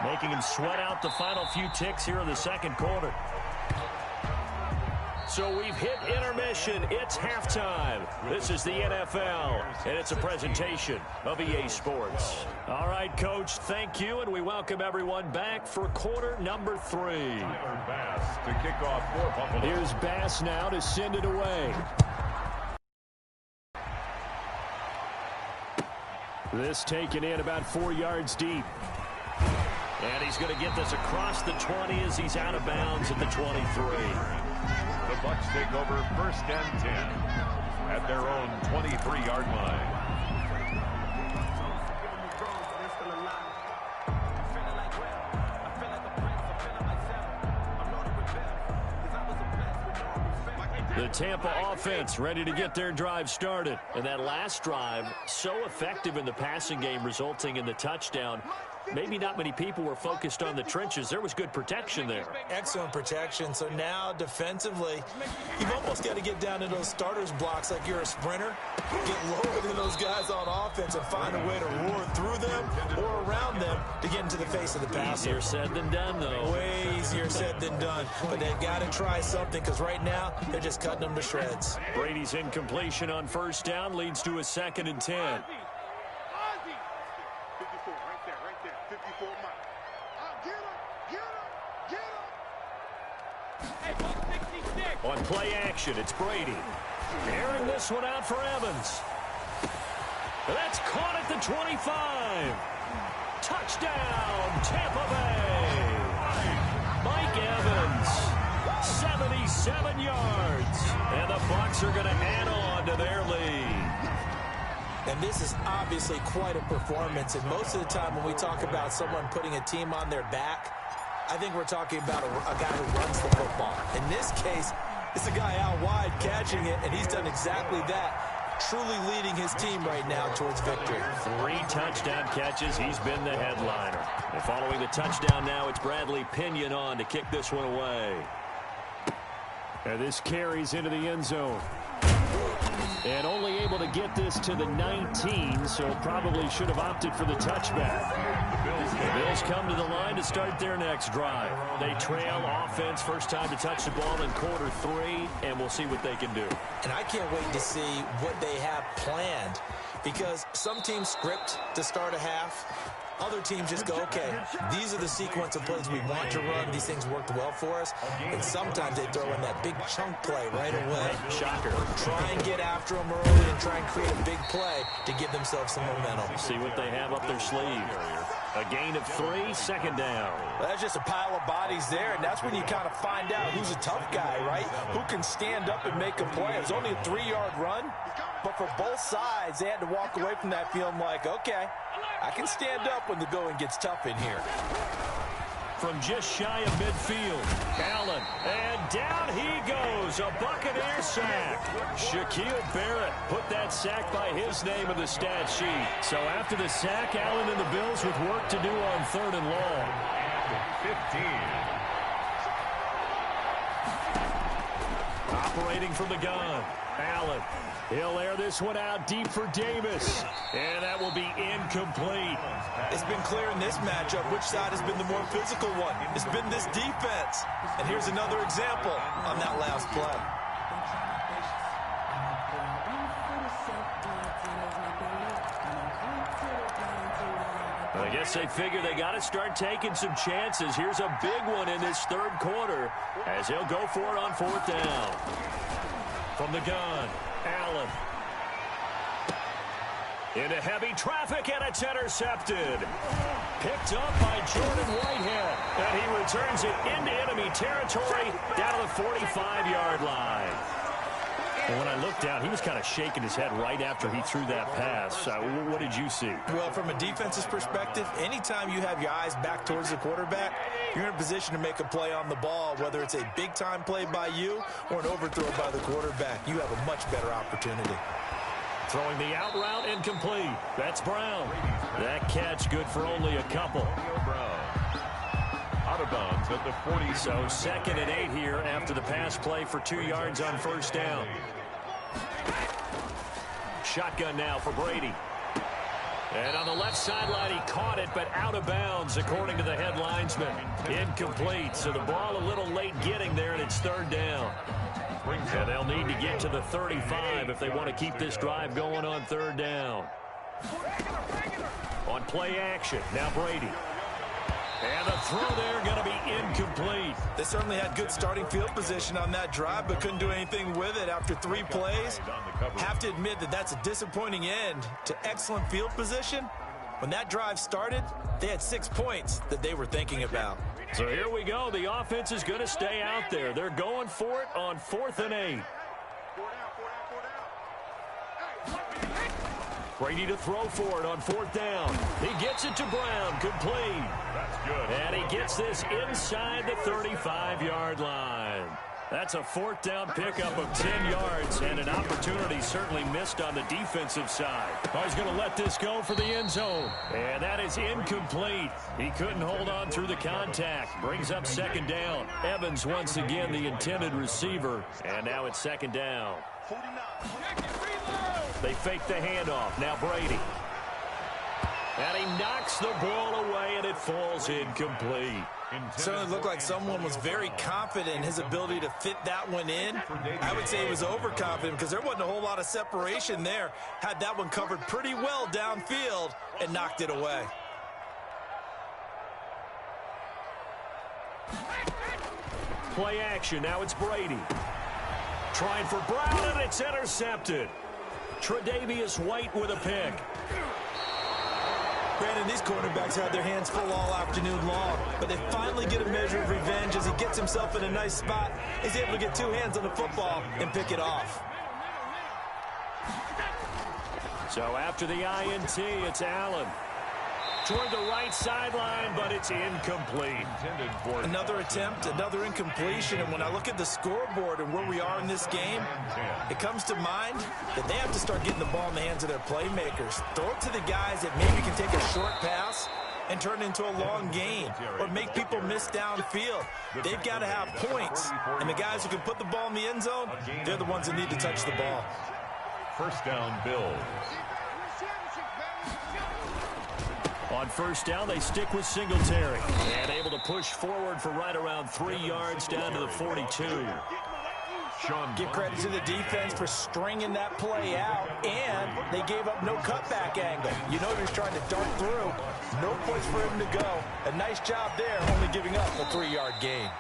Speaker 1: making them sweat out the final few ticks here in the 2nd quarter. So we've hit intermission. It's halftime. This is the NFL, and it's a presentation of EA Sports. All right, Coach, thank you, and we welcome everyone back for quarter number 3.
Speaker 3: Bass to kick off for Buffalo.
Speaker 1: Here's Bass now to send it away. This taken in about 4 yards deep. And he's going to get this across the 20 as he's out of bounds at the 23.
Speaker 3: The Bucs take over 1st and 10 at their own 23-yard line.
Speaker 1: The Tampa offense ready to get their drive started. And that last drive, so effective in the passing game, resulting in the touchdown. maybe not many people were focused on the trenches. There was good protection there.
Speaker 2: Excellent protection. So now defensively, you've almost got to get down to those starters blocks like you're a sprinter. Get lower than those guys on offense and find a way to roar through them or around them to get into the face of the passer.
Speaker 1: Easier said than done, though.
Speaker 2: Way easier said than done. But they've got to try something because right now they're just cutting them to shreds.
Speaker 1: Brady's incompletion on first down leads to a 2nd and 10.
Speaker 4: 54, right there. 54, Mike. Get him. Hey, 166.
Speaker 1: On play action, it's Brady. Airing this one out for Evans. That's caught at the 25. Touchdown, Tampa Bay. Mike Evans, 77 yards. And the Bucs are going to add on to their lead.
Speaker 2: And this is obviously quite a performance. And most of the time when we talk about someone putting a team on their back, I think we're talking about a guy who runs the football. In this case, it's a guy out wide catching it, and he's done exactly that, truly leading his team right now towards victory.
Speaker 1: 3 touchdown catches. He's been the headliner. And following the touchdown now, it's Bradley Pinion on to kick this one away. And this carries into the end zone. And only able to get this to the 19, so probably should have opted for the touchback. The Bills come to the line to start their next drive. They trail offense, first time to touch the ball in quarter 3, and we'll see what they can do.
Speaker 2: And I can't wait to see what they have planned, because some teams script to start a half. Other teams just go, okay, these are the sequence of plays we want to run. These things worked well for us. And sometimes they throw in that big chunk play right away.
Speaker 1: Shocker.
Speaker 2: Try and get after them early and try and create a big play to give themselves some momentum.
Speaker 1: See what they have up their sleeve. A gain of 3, 2nd down.
Speaker 2: Well, that's just a pile of bodies there, and that's when you kind of find out who's a tough guy, right? Who can stand up and make a play. It was only a 3-yard run, but for both sides, they had to walk away from that feeling like, okay, I can stand up when the going gets tough in here.
Speaker 1: From just shy of midfield, Allen, and down he goes, a Buccaneer sack. Shaquille Barrett put that sack by his name in the stat sheet. So after the sack, Allen and the Bills with work to do on 3rd and long. 15. Operating from the gun, Allen. He'll air this one out deep for Davis. And that will be incomplete.
Speaker 2: It's been clear in this matchup which side has been the more physical one. It's been this defense. And here's another example on that last play.
Speaker 1: I guess they figure they got to start taking some chances. Here's a big one in this 3rd quarter as he'll go for it on 4th down. From the gun, Allen. Into heavy traffic, and it's intercepted. Picked up by Jordan Whitehead. And he returns it into enemy territory down to the 45-yard line. And when I looked down, he was kind of shaking his head right after he threw that pass. What did you see?
Speaker 2: Well, from a defense's perspective, anytime you have your eyes back towards the quarterback, you're in a position to make a play on the ball, whether it's a big-time play by you or an overthrow by the quarterback. You have a much better opportunity.
Speaker 1: Throwing the out route incomplete. That's Brown. That catch good for only a couple.
Speaker 3: Out of bounds at the 40.
Speaker 1: So 2nd and 8 here after the pass play for 2 yards on first down. Shotgun now for Brady. And on the left sideline, he caught it, but out of bounds, according to the head linesman. Incomplete, so the ball a little late getting there, and it's 3rd down. And they'll need to get to the 35 if they want to keep this drive going on 3rd down. On play action, now Brady. And the throw there going to be incomplete.
Speaker 2: They certainly had good starting field position on that drive, but couldn't do anything with it after 3 plays. Have to admit that that's a disappointing end to excellent field position. When that drive started, they had 6 points that they were thinking about.
Speaker 1: So here we go. The offense is going to stay out there. They're going for it on 4th and 8. Brady to throw for it on 4th down. He gets it to Brown, complete.
Speaker 3: That's good.
Speaker 1: And he gets this inside the 35-yard line. That's a fourth down pickup of 10 yards and an opportunity certainly missed on the defensive side. Oh, he's going to let this go for the end zone. And that is incomplete. He couldn't hold on through the contact. Brings up second down. Evans once again the intended receiver. And now it's second down. They fake the handoff. Now Brady. And he knocks the ball away and it falls incomplete.
Speaker 2: Certainly looked like someone was very confident in his ability to fit that one in. I would say he was overconfident because there wasn't a whole lot of separation there. Had that one covered pretty well downfield and knocked it away.
Speaker 1: Play action. Now it's Brady. Trying for Brown, and it's intercepted. Tre'Davious White with a pick.
Speaker 2: Granted, these cornerbacks had their hands full all afternoon long, but they finally get a measure of revenge as he gets himself in a nice spot. He's able to get two hands on the football and pick it off.
Speaker 1: So after the INT, it's Allen. Toward the right sideline, but it's incomplete.
Speaker 2: Another attempt, another incompletion, and when I look at the scoreboard and where we are in this game, it comes to mind that they have to start getting the ball in the hands of their playmakers. Throw it to the guys that maybe can take a short pass and turn it into a long gain or make people miss downfield. They've got to have points, and the guys who can put the ball in the end zone, they're the ones that need to touch the ball.
Speaker 3: First down, Bills.
Speaker 1: On first down, they stick with Singletary. And able to push forward for right around 3 yards down to the 42.
Speaker 2: Give credit to the defense for stringing that play out, and they gave up no cutback angle. You know he was trying to dart through. No place for him to go. A nice job there, only giving up a 3-yard gain.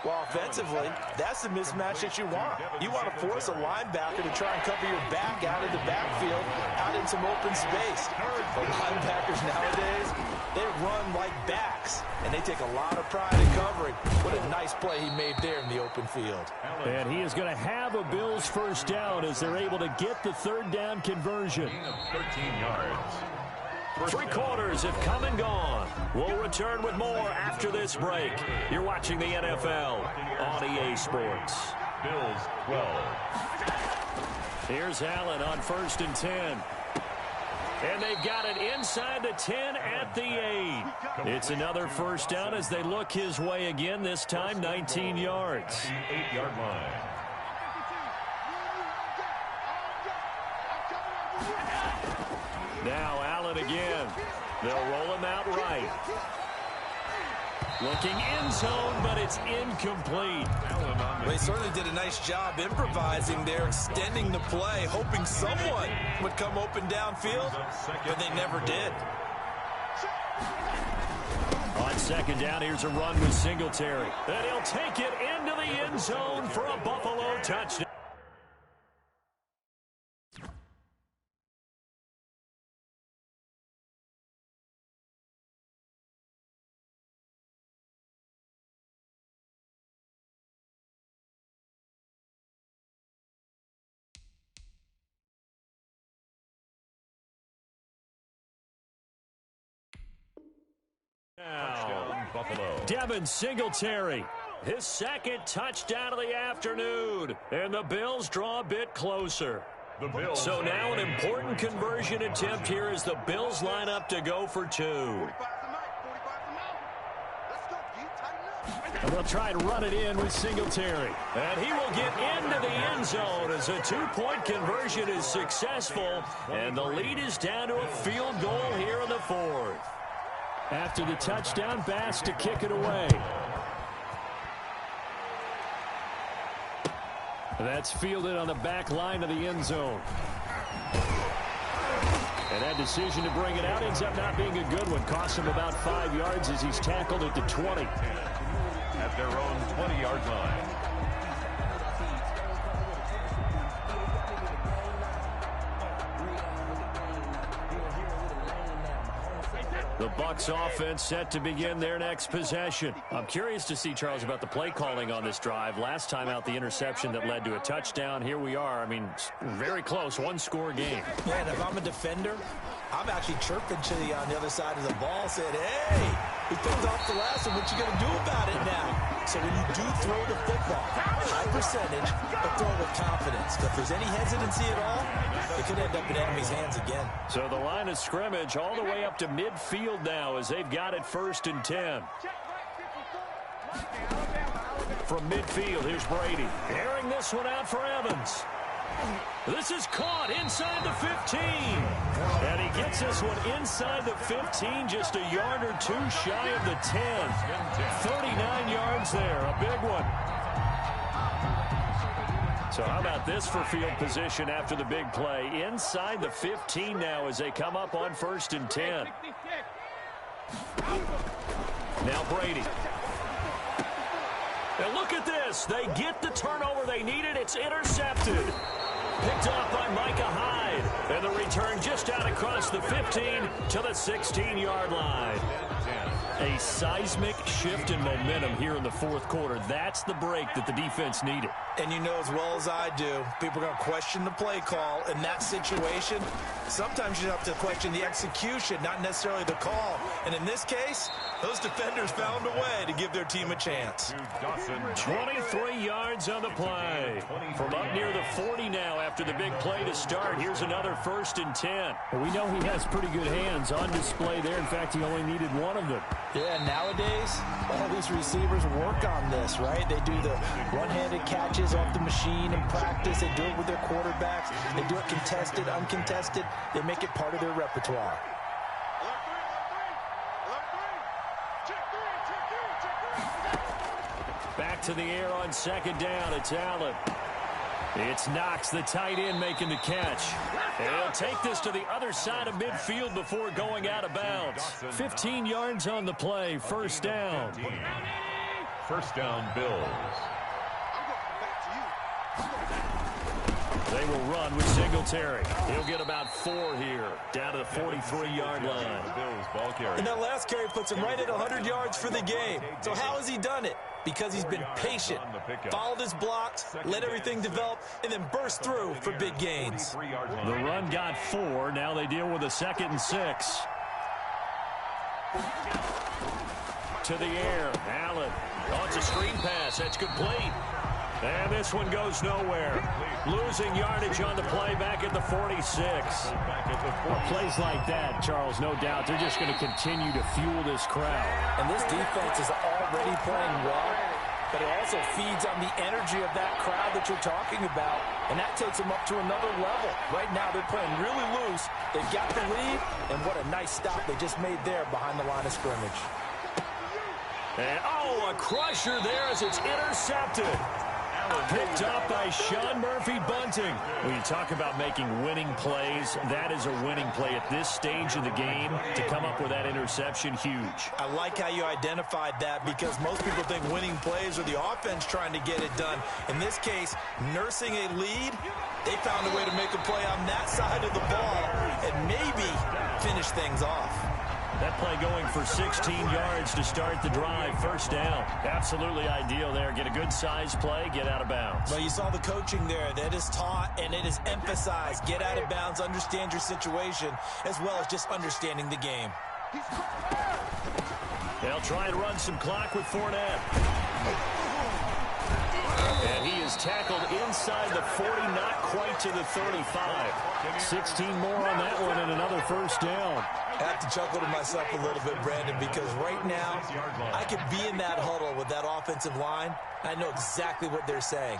Speaker 2: Well, offensively, that's the mismatch that you want. You want to force a linebacker to try and cover your back out of the backfield, out in some open space. But linebackers nowadays, they run like backs, and they take a lot of pride in covering. What a nice play he made there in the open field.
Speaker 1: And he is going to have a Bills first down as they're able to get the third down conversion.
Speaker 3: 13 yards.
Speaker 1: 3 quarters have come and gone. We'll return with more after this break. You're watching the NFL on EA Sports.
Speaker 3: Bills 12.
Speaker 1: Here's Allen on first and 10. And they've got it inside the 10 at the 8. It's another first down as they look his way again, this time 19 yards.
Speaker 3: 8-yard line.
Speaker 1: Now Allen again. They'll roll him out right. Looking end zone, but it's incomplete.
Speaker 2: Well, he certainly did a nice job improvising there, extending the play, hoping someone would come open downfield, but they never did.
Speaker 1: On second down, here's a run with Singletary. And he'll take it into the end zone for a Buffalo touchdown.
Speaker 3: Touchdown, Buffalo.
Speaker 1: Devin Singletary, his second touchdown of the afternoon. And the Bills draw a bit closer.
Speaker 3: The Bills.
Speaker 1: So now an important conversion attempt here as the Bills line up to go for 2. And they'll try and run it in with Singletary. And he will get into the end zone as a 2-point conversion is successful. And the lead is down to a field goal here in the 4th. After the touchdown, Bass to kick it away. That's fielded on the back line of the end zone. And that decision to bring it out ends up not being a good one. Costs him about 5 yards as he's tackled at the 20.
Speaker 3: At their own 20-yard line.
Speaker 1: The Bucs offense set to begin their next possession. I'm curious to see, Charles, about the play calling on this drive. Last time out, the interception that led to a touchdown. Here we are. I mean, very close, one-score game.
Speaker 2: Yeah, and if I'm a defender, I'm actually chirping to you on the other side of the ball, saying, hey, we picked off the last one. What you going to do about it now? So when you do throw the football, high percentage, but throw it with confidence. If there's any hesitancy at all, it could end up in enemy's hands again.
Speaker 1: So the line of scrimmage all the way up to midfield now as they've got it 1st and 10. From midfield, here's Brady. Airing this one out for Evans. This is caught inside the 15. And he gets this one inside the 15, just a yard or two shy of the 10. 39 yards there, a big one. So how about this for field position after the big play? Inside the 15 now as they come up on 1st and 10. Now Brady. And look at this. They get the turnover they needed. It's intercepted. Picked off by Micah Hyde. And the return just out across the 15 to the 16-yard line. A seismic shift in momentum here in the 4th quarter. That's the break that the defense needed.
Speaker 2: And you know as well as I do, people are going to question the play call in that situation. Sometimes you have to question the execution, not necessarily the call. And in this case, those defenders found a way to give their team a chance.
Speaker 1: 23 yards on the play. From up near the 40 now after the big play to start. Here's another 1st and 10.
Speaker 7: Well, we know he has pretty good hands on display there. In fact, he only needed one of them.
Speaker 2: Yeah, nowadays, all these receivers work on this, right? They do the one-handed catches off the machine in practice. They do it with their quarterbacks. They do it contested, uncontested. They make it part of their repertoire.
Speaker 1: Back to the air on 2nd down. It's Allen. It's Knox, the tight end, making the catch. And he'll take this to the other side of midfield before going out of bounds. 15 yards on the play. 1st down.
Speaker 3: 1st down, Bills.
Speaker 1: They will run with Singletary. He'll get about 4 here, down to the 43-yard line.
Speaker 3: Bills ball carry.
Speaker 2: And that last carry puts him right at 100 yards for the game. So how has he done it? Because he's been patient, followed his blocks, let everything develop, and then burst through for big gains.
Speaker 1: The run got 4. Now they deal with a 2nd and 6. To the air. Allen. Oh, it's a screen pass. That's complete. And this one goes nowhere. Losing yardage on the play back at the 46.
Speaker 7: Well, plays like that, Charles, no doubt, they're just going to continue to fuel this crowd.
Speaker 2: And this defense is already playing well, but it also feeds on the energy of that crowd that you're talking about, and that takes them up to another level. Right now, they're playing really loose. They've got the lead, and what a nice stop they just made there behind the line of scrimmage.
Speaker 1: And, oh, a crusher there as it's intercepted. Picked up by Sean Murphy-Bunting. When you talk about making winning plays, that is a winning play at this stage of the game. To come up with that interception, huge.
Speaker 2: I like how you identified that because most people think winning plays are the offense trying to get it done. In this case, nursing a lead, they found a way to make a play on that side of the ball and maybe finish things off.
Speaker 1: That play going for 16 yards to start the drive. 1st down. Absolutely ideal there. Get a good size play, get out of bounds.
Speaker 2: Well, you saw the coaching there. That is taught and it is emphasized. Get out of bounds, understand your situation, as well as just understanding the game.
Speaker 1: They'll try and run some clock with Fournette. And he is tackled inside the 40, not quite to the 35. 16 more on that one and another 1st down.
Speaker 2: I have to chuckle to myself a little bit, Brandon, because right now I could be in that huddle with that offensive line. I know exactly what they're saying.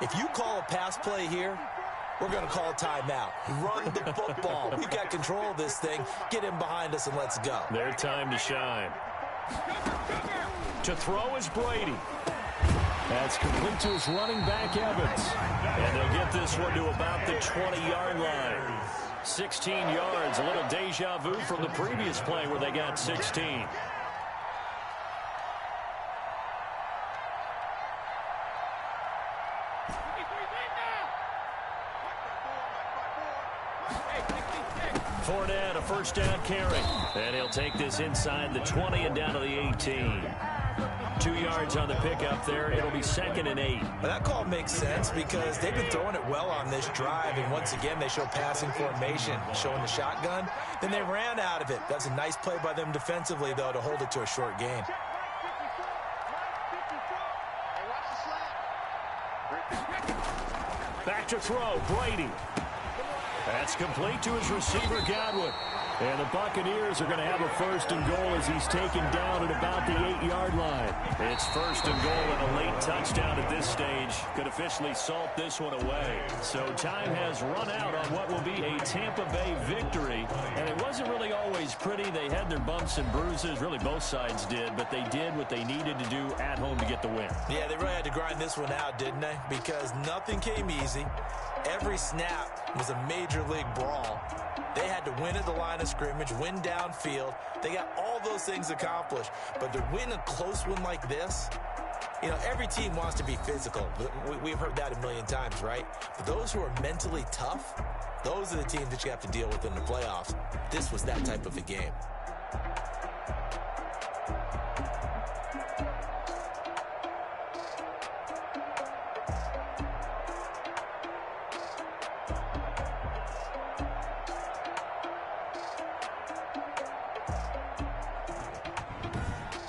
Speaker 2: If you call a pass play here, we're going to call a timeout. Run the football. We've got control of this thing. Get in behind us and let's go.
Speaker 1: Their time to shine. To throw is Brady. That's complete to his running back, Evans. And they'll get this one to about the 20-yard line. 16 yards, a little deja vu from the previous play where they got 16. Fournette, a 1st down carry. And he'll take this inside the 20 and down to the 18. 2 yards on the pickup there. It'll be 2nd and 8.
Speaker 2: Well, that call makes sense because they've been throwing it well on this drive, and once again they show passing formation, showing the shotgun. Then they ran out of it. That's a nice play by them defensively, though, to hold it to a short gain.
Speaker 1: Back to throw, Brady. That's complete to his receiver, Godwin. And the Buccaneers are going to have a first and goal as he's taken down at about the 8-yard line. It's first and goal and a late touchdown at this stage. Could officially salt this one away. So time has run out on what will be a Tampa Bay victory. And it wasn't really always pretty. They had their bumps and bruises. Really, both sides did. But they did what they needed to do at home to get the win.
Speaker 2: Yeah, they really had to grind this one out, didn't they? Because nothing came easy. Every snap was a major league brawl. They had to win at the line of scrimmage, win downfield. They got all those things accomplished. But to win a close one like this, you know, every team wants to be physical. We've heard that a million times, right? But those who are mentally tough, those are the teams that you have to deal with in the playoffs. This was that type of a game.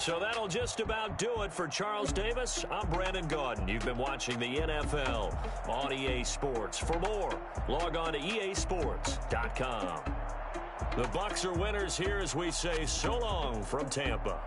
Speaker 1: So that'll just about do it for Charles Davis. I'm Brandon Gaudin. You've been watching the NFL on EA Sports. For more, log on to easports.com. The Bucs are winners here as we say so long from Tampa.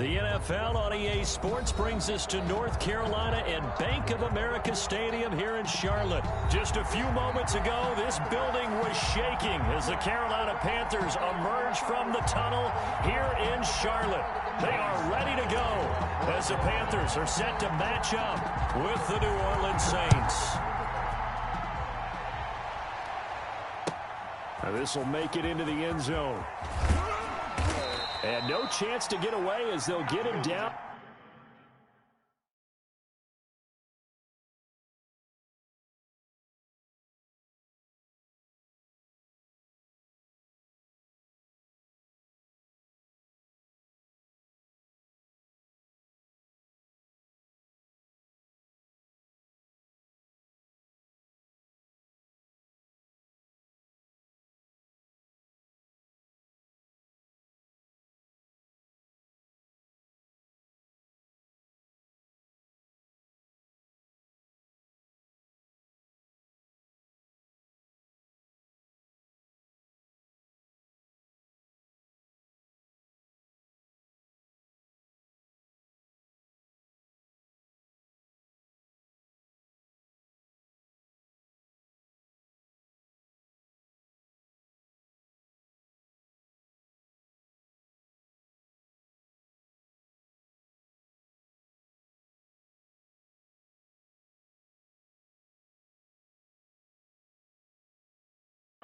Speaker 1: The NFL on EA Sports brings us to North Carolina and Bank of America Stadium here in Charlotte. Just a few moments ago, this building was shaking as the Carolina Panthers emerge from the tunnel here in Charlotte. They are ready to go as the Panthers are set to match up with the New Orleans Saints. Now this will make it into the end zone. And no chance to get away as they'll get him down.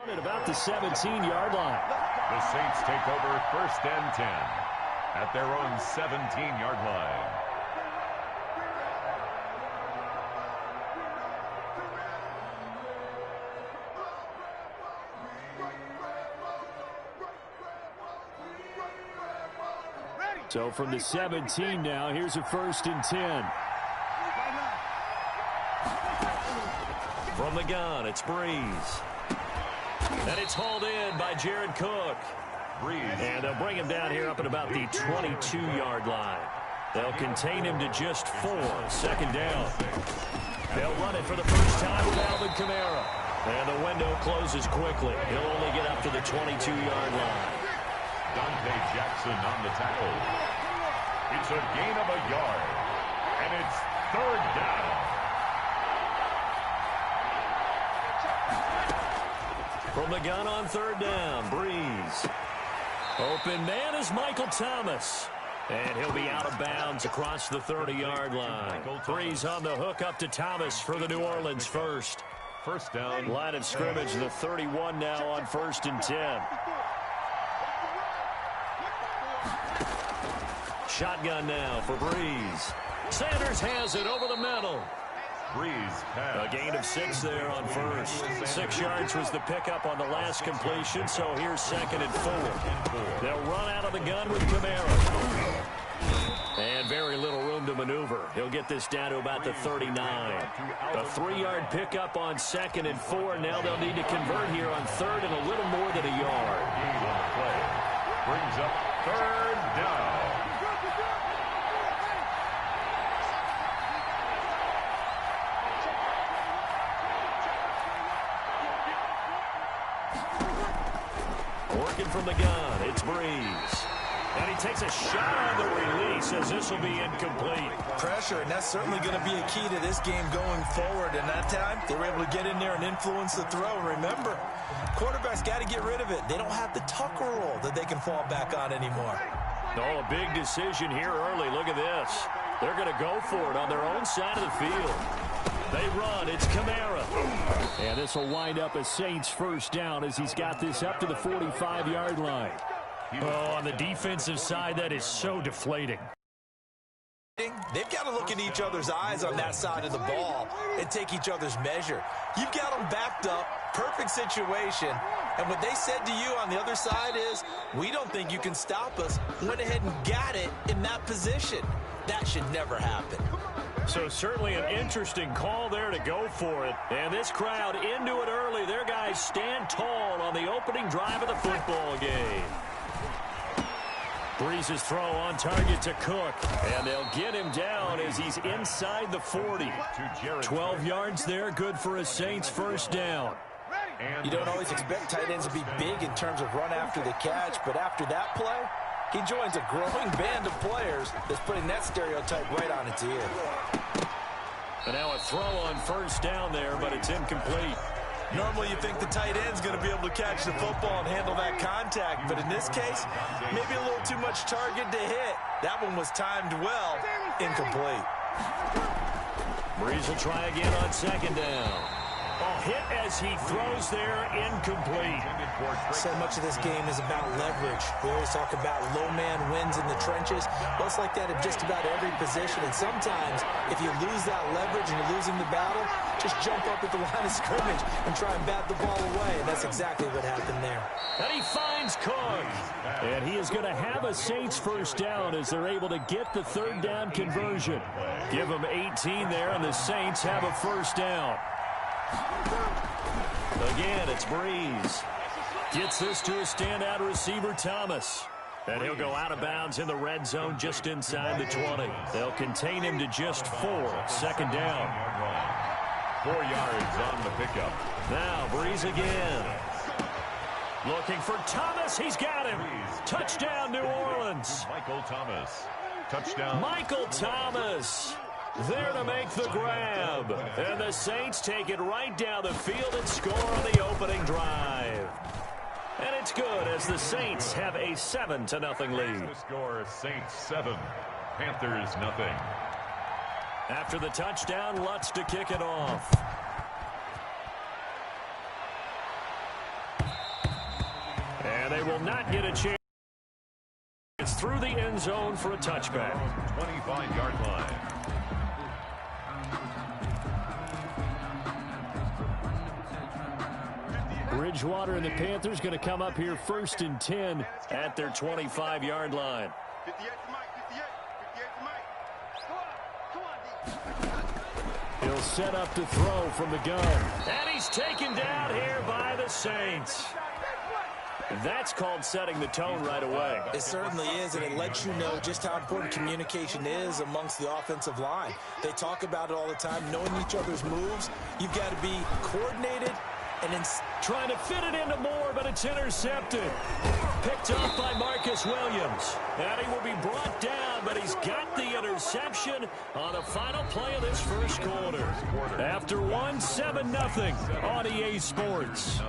Speaker 1: At about the 17-yard line.
Speaker 3: The Saints take over 1st and 10 at their own 17-yard line.
Speaker 1: So from the 17 now, here's a 1st and 10. From the gun, it's Breeze. And it's hauled in by Jared Cook. And they'll bring him down here up at about the 22-yard line. They'll contain him to just 4. 2nd down. They'll run it for the first time with Alvin Kamara. And the window closes quickly. He'll only get up to the 22-yard line.
Speaker 3: Dante Jackson on the tackle. It's a gain of a yard. And it's 3rd down.
Speaker 1: From the gun on 3rd down, Breeze. Open man is Michael Thomas. And he'll be out of bounds across the 30-yard line. Breeze on the hook up to Thomas for the New Orleans 1st.
Speaker 3: 1st down.
Speaker 1: Line of scrimmage, the 31 now on 1st and 10. Shotgun now for Breeze. Sanders has it over the middle.
Speaker 3: Breeze pass.
Speaker 1: A gain of 6 there on 1st. 6 yards was the pickup on the last completion, so here's 2nd and 4. They'll run out of the gun with Kamara. And very little room to maneuver. He'll get this down to about the 39. A 3-yard pickup on 2nd and 4. Now they'll need to convert here on 3rd and a little more than a yard.
Speaker 3: Brings up 3rd down.
Speaker 1: Working from the gun, it's Breeze. And he takes a shot on the release as this will be incomplete.
Speaker 2: Pressure, and that's certainly going to be a key to this game going forward. And that time, they were able to get in there and influence the throw. And remember, quarterbacks got to get rid of it. They don't have the tucker roll that they can fall back on anymore.
Speaker 1: Oh, a big decision here early. Look at this. They're going to go for it on their own side of the field. They run. It's Kamara. And this will wind up a Saints 1st down as he's got this up to the 45-yard line. Oh, on the defensive side, that is so deflating.
Speaker 2: They've got to look in each other's eyes on that side of the ball and take each other's measure. You've got them backed up, perfect situation, and what they said to you on the other side is, we don't think you can stop us. Went ahead and got it in that position. That should never happen.
Speaker 1: So certainly an interesting call there to go for it. And this crowd into it early. Their guys stand tall on the opening drive of the football game. Breeze's throw on target to Cook. And they'll get him down as he's inside the 40. 12 yards there, good for a Saints 1st down.
Speaker 2: You don't always expect tight ends to be big in terms of run after the catch, but after that play, He joins a growing band of players that's putting that stereotype right on its ear.
Speaker 1: And now a throw on first down there, but it's incomplete.
Speaker 2: Normally you think the tight end's going to be able to catch the football and handle that contact, but in this case, maybe a little too much target to hit. That one was timed well, incomplete.
Speaker 1: Breeze will try again on second down. A hit as he throws there, incomplete.
Speaker 2: So much of this game is about leverage. We always talk about low man wins in the trenches. Well, it's like that in just about every position. And sometimes, if you lose that leverage and you're losing the battle, just jump up at the line of scrimmage and try and bat the ball away. And that's exactly what happened there.
Speaker 1: And he finds Cook. And he is going to have a Saints first down as they're able to get the third down conversion. Give them 18 there, and the Saints have a first down. Again, it's Breeze. Gets this to a standout receiver, Thomas. And he'll go out of bounds in the red zone just inside the 20. They'll contain him to just 4. Second down.
Speaker 3: 4 yards on the pickup.
Speaker 1: Now, Breeze again. Looking for Thomas. He's got him. Touchdown, New Orleans.
Speaker 3: Michael Thomas. Touchdown.
Speaker 1: Michael Thomas. There to make the grab. And the Saints take it right down the field and score on the opening drive. And it's good as the Saints have a 7-0 lead.
Speaker 3: The score, Saints 7, Panthers nothing.
Speaker 1: After the touchdown, Lutz to kick it off. And they will not get a chance. It's through the end zone for a touchback.
Speaker 3: 25-yard line.
Speaker 1: Bridgewater and the Panthers going to come up here 1st and 10 at their 25-yard line.
Speaker 4: 58 to Mike, 58 to Mike.
Speaker 1: He'll set up to throw from the gun. And he's taken down here by the Saints. That's called setting the tone right away.
Speaker 2: It certainly is, and it lets you know just how important communication is amongst the offensive line. They talk about it all the time, knowing each other's moves. You've got to be coordinated and then
Speaker 1: trying to fit it into Moore, but it's intercepted. Picked up by Marcus Williams. And he will be brought down, but he's got the interception on the final play of this first quarter. After 7-0 on EA Sports.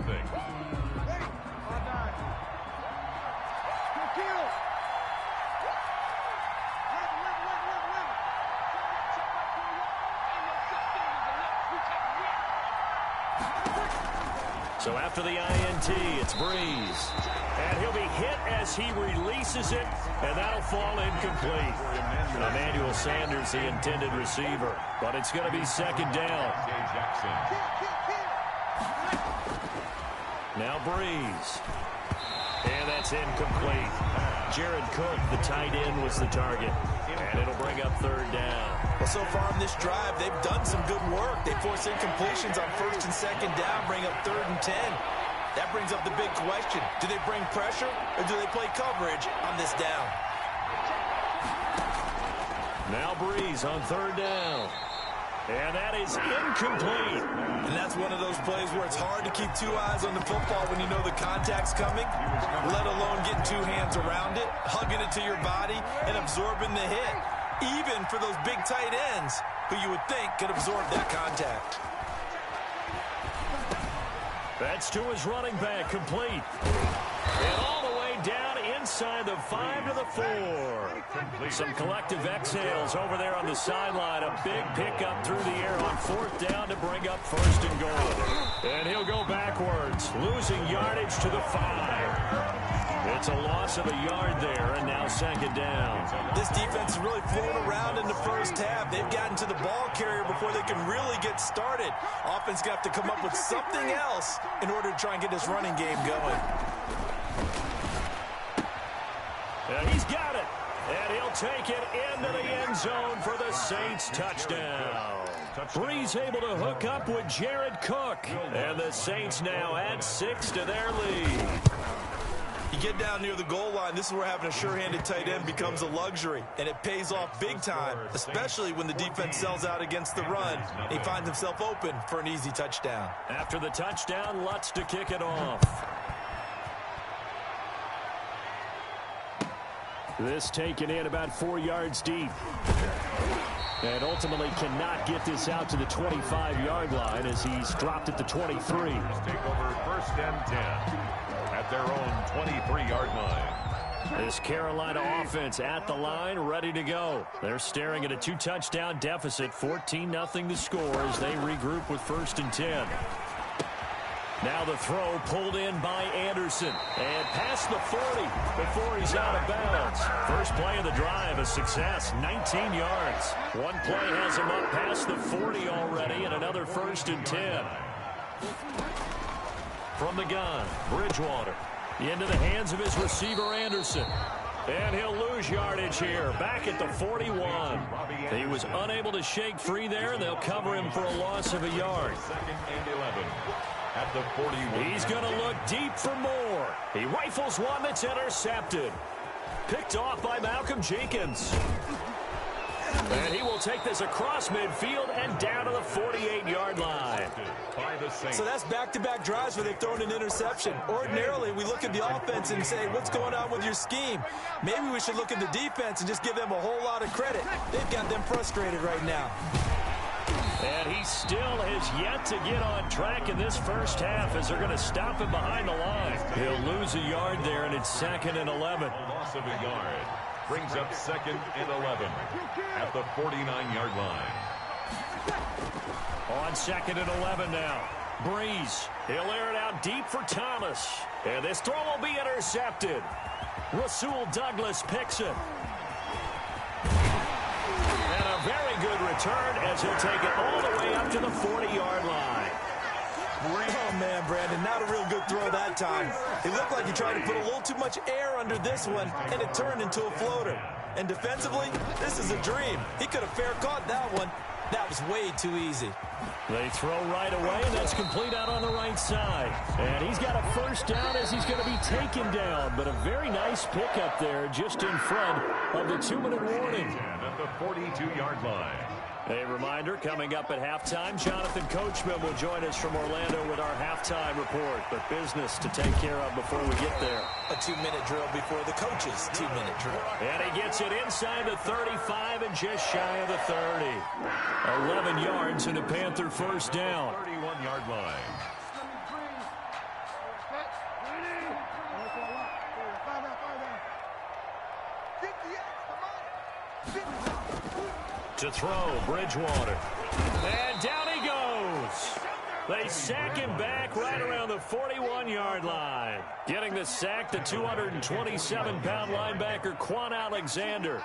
Speaker 1: So after the INT, it's Breeze. And he'll be hit as he releases it, and that'll fall incomplete. Emmanuel Sanders, the intended receiver. But it's going to be second down. Now Breeze. And that's incomplete. Jared Cook, the tight end, was the target. And it'll bring up third down.
Speaker 2: Well, so far in this drive, they've done some good work. They force incompletions on 1st and 2nd down, bring up 3rd and 10. That brings up the big question. Do they bring pressure or do they play coverage on this down?
Speaker 1: Now Breeze on 3rd down. And that is incomplete.
Speaker 2: And that's one of those plays where it's hard to keep 2 eyes on the football when you know the contact's coming, let alone getting 2 hands around it, hugging it to your body, and absorbing the hit. Even for those big tight ends who you would think could absorb that contact.
Speaker 1: That's to his running back, complete. And all the way down inside the 5 to the 4. Some collective exhales over there on the sideline. A big pickup through the air on 4th down to bring up 1st and goal. And he'll go backwards, losing yardage to the 5. It's a loss of a yard there, and now 2nd down.
Speaker 2: This defense is really flown around in the first half. They've gotten to the ball carrier before they can really get started. Offense got to come up with something else in order to try and get this running game going.
Speaker 1: And he's got it. And he'll take it into the end zone for the Saints touchdown. Breeze able to hook up with Jared Cook. And the Saints now add 6 to their lead.
Speaker 2: You get down near the goal line, this is where having a sure-handed tight end becomes a luxury, and it pays off big time, especially when the defense sells out against the run. He finds himself open for an easy touchdown.
Speaker 1: After the touchdown, Lutz to kick it off. This taken in about 4 yards deep. And ultimately cannot get this out to the 25-yard line as he's dropped at the 23.
Speaker 3: Take over 1st and 10 at their own 23-yard line.
Speaker 1: This Carolina offense at the line, ready to go. They're staring at a 2-touchdown deficit, 14-0 to score as they regroup with 1st and 10. Now the throw pulled in by Anderson and past the 40 before he's out of bounds. First play of the drive, a success, 19 yards. One play has him up past the 40 already and another 1st and 10. From the gun, Bridgewater into the hands of his receiver Anderson. And he'll lose yardage here, back at the 41. He was unable to shake free there. They'll cover him for a loss of a yard.
Speaker 3: 2nd and 11. At the 41.
Speaker 1: He's going to look deep for more. He rifles one that's intercepted. Picked off by Malcolm Jenkins. And he will take this across midfield and down to the 48-yard line.
Speaker 2: So that's back-to-back drives where they've thrown an interception. Ordinarily, we look at the offense and say, what's going on with your scheme? Maybe we should look at the defense and just give them a whole lot of credit. They've got them frustrated right now.
Speaker 1: And he still has yet to get on track in this first half as they're going to stop him behind the line. He'll lose a yard there, and it's 2nd and 11.
Speaker 3: A loss of a yard brings up 2nd and 11 at the 49-yard line.
Speaker 1: On 2nd and 11 now. Breeze. He'll air it out deep for Thomas. And this throw will be intercepted. Rasul Douglas picks it. And a very good return as he'll take it all the way up to the 40-yard line.
Speaker 2: Oh, man, Brandon, not a real good throw that time. It looked like he tried to put a little too much air under this one, and it turned into a floater. And defensively, this is a dream. He could have fair caught that one. That was way too easy.
Speaker 1: They throw right away, and that's complete out on the right side. And he's got a first down as he's going to be taken down. But a very nice pickup there just in front of the 2-minute warning.
Speaker 3: At the 42-yard line.
Speaker 1: A reminder, coming up at halftime, Jonathan Coachman will join us from Orlando with our halftime report. But business to take care of before we get there.
Speaker 2: A 2-minute drill before the coach's 2-minute drill.
Speaker 1: And he gets it inside the 35 and just shy of the 30. 11 yards and a Panther first down.
Speaker 3: 31-yard line.
Speaker 1: To throw, Bridgewater. And down he goes. They sack him back right around the 41-yard line. Getting the sack, the 227-pound linebacker, Quan Alexander.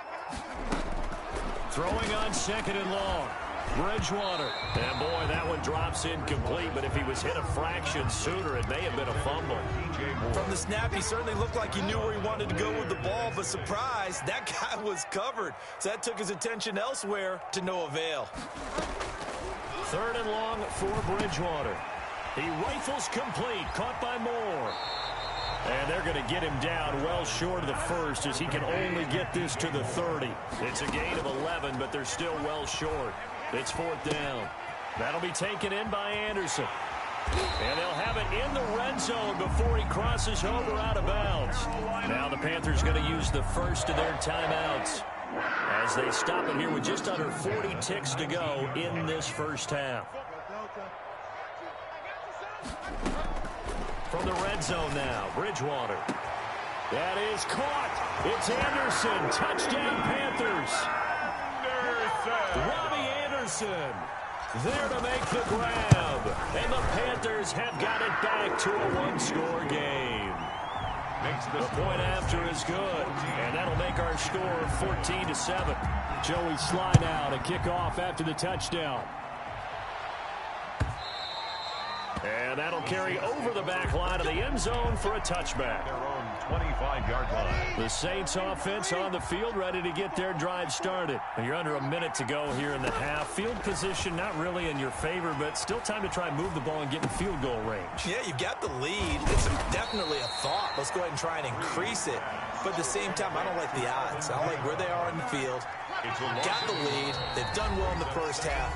Speaker 1: Throwing on 2nd and long. Bridgewater. And boy, that one drops incomplete, but if he was hit a fraction sooner, it may have been a fumble.
Speaker 2: From the snap, he certainly looked like he knew where he wanted to go with the ball, but surprise, that guy was covered. So that took his attention elsewhere to no avail.
Speaker 1: 3rd and long for Bridgewater. He rifles complete, caught by Moore. And they're going to get him down well short of the first as he can only get this to the 30. It's a gain of 11, but they're still well short. It's 4th down. That'll be taken in by Anderson. And they'll have it in the red zone before he crosses over out of bounds. Now the Panthers going to use the first of their timeouts as they stop it here with just under 40 ticks to go in this first half. From the red zone now, Bridgewater. That is caught. It's Anderson. Touchdown, Panthers. Robbie Anderson there to make the grab. And the Panthers have got it back to a one-score game. The point after is good. And that'll make our score 14-7. Joey Sly now to kick off after the touchdown. And that'll carry over the back line of the end zone for a touchback.
Speaker 3: Their own 25-yard line.
Speaker 1: The Saints offense on the field ready to get their drive started. And you're under a minute to go here in the half. Field position not really in your favor, but still time to try and move the ball and get in field goal range.
Speaker 2: Yeah, you got the lead. It's definitely a thought. Let's go ahead and try and increase it. But at the same time, I don't like the odds. I don't like where they are in the field. Got the lead. They've done well in the first half.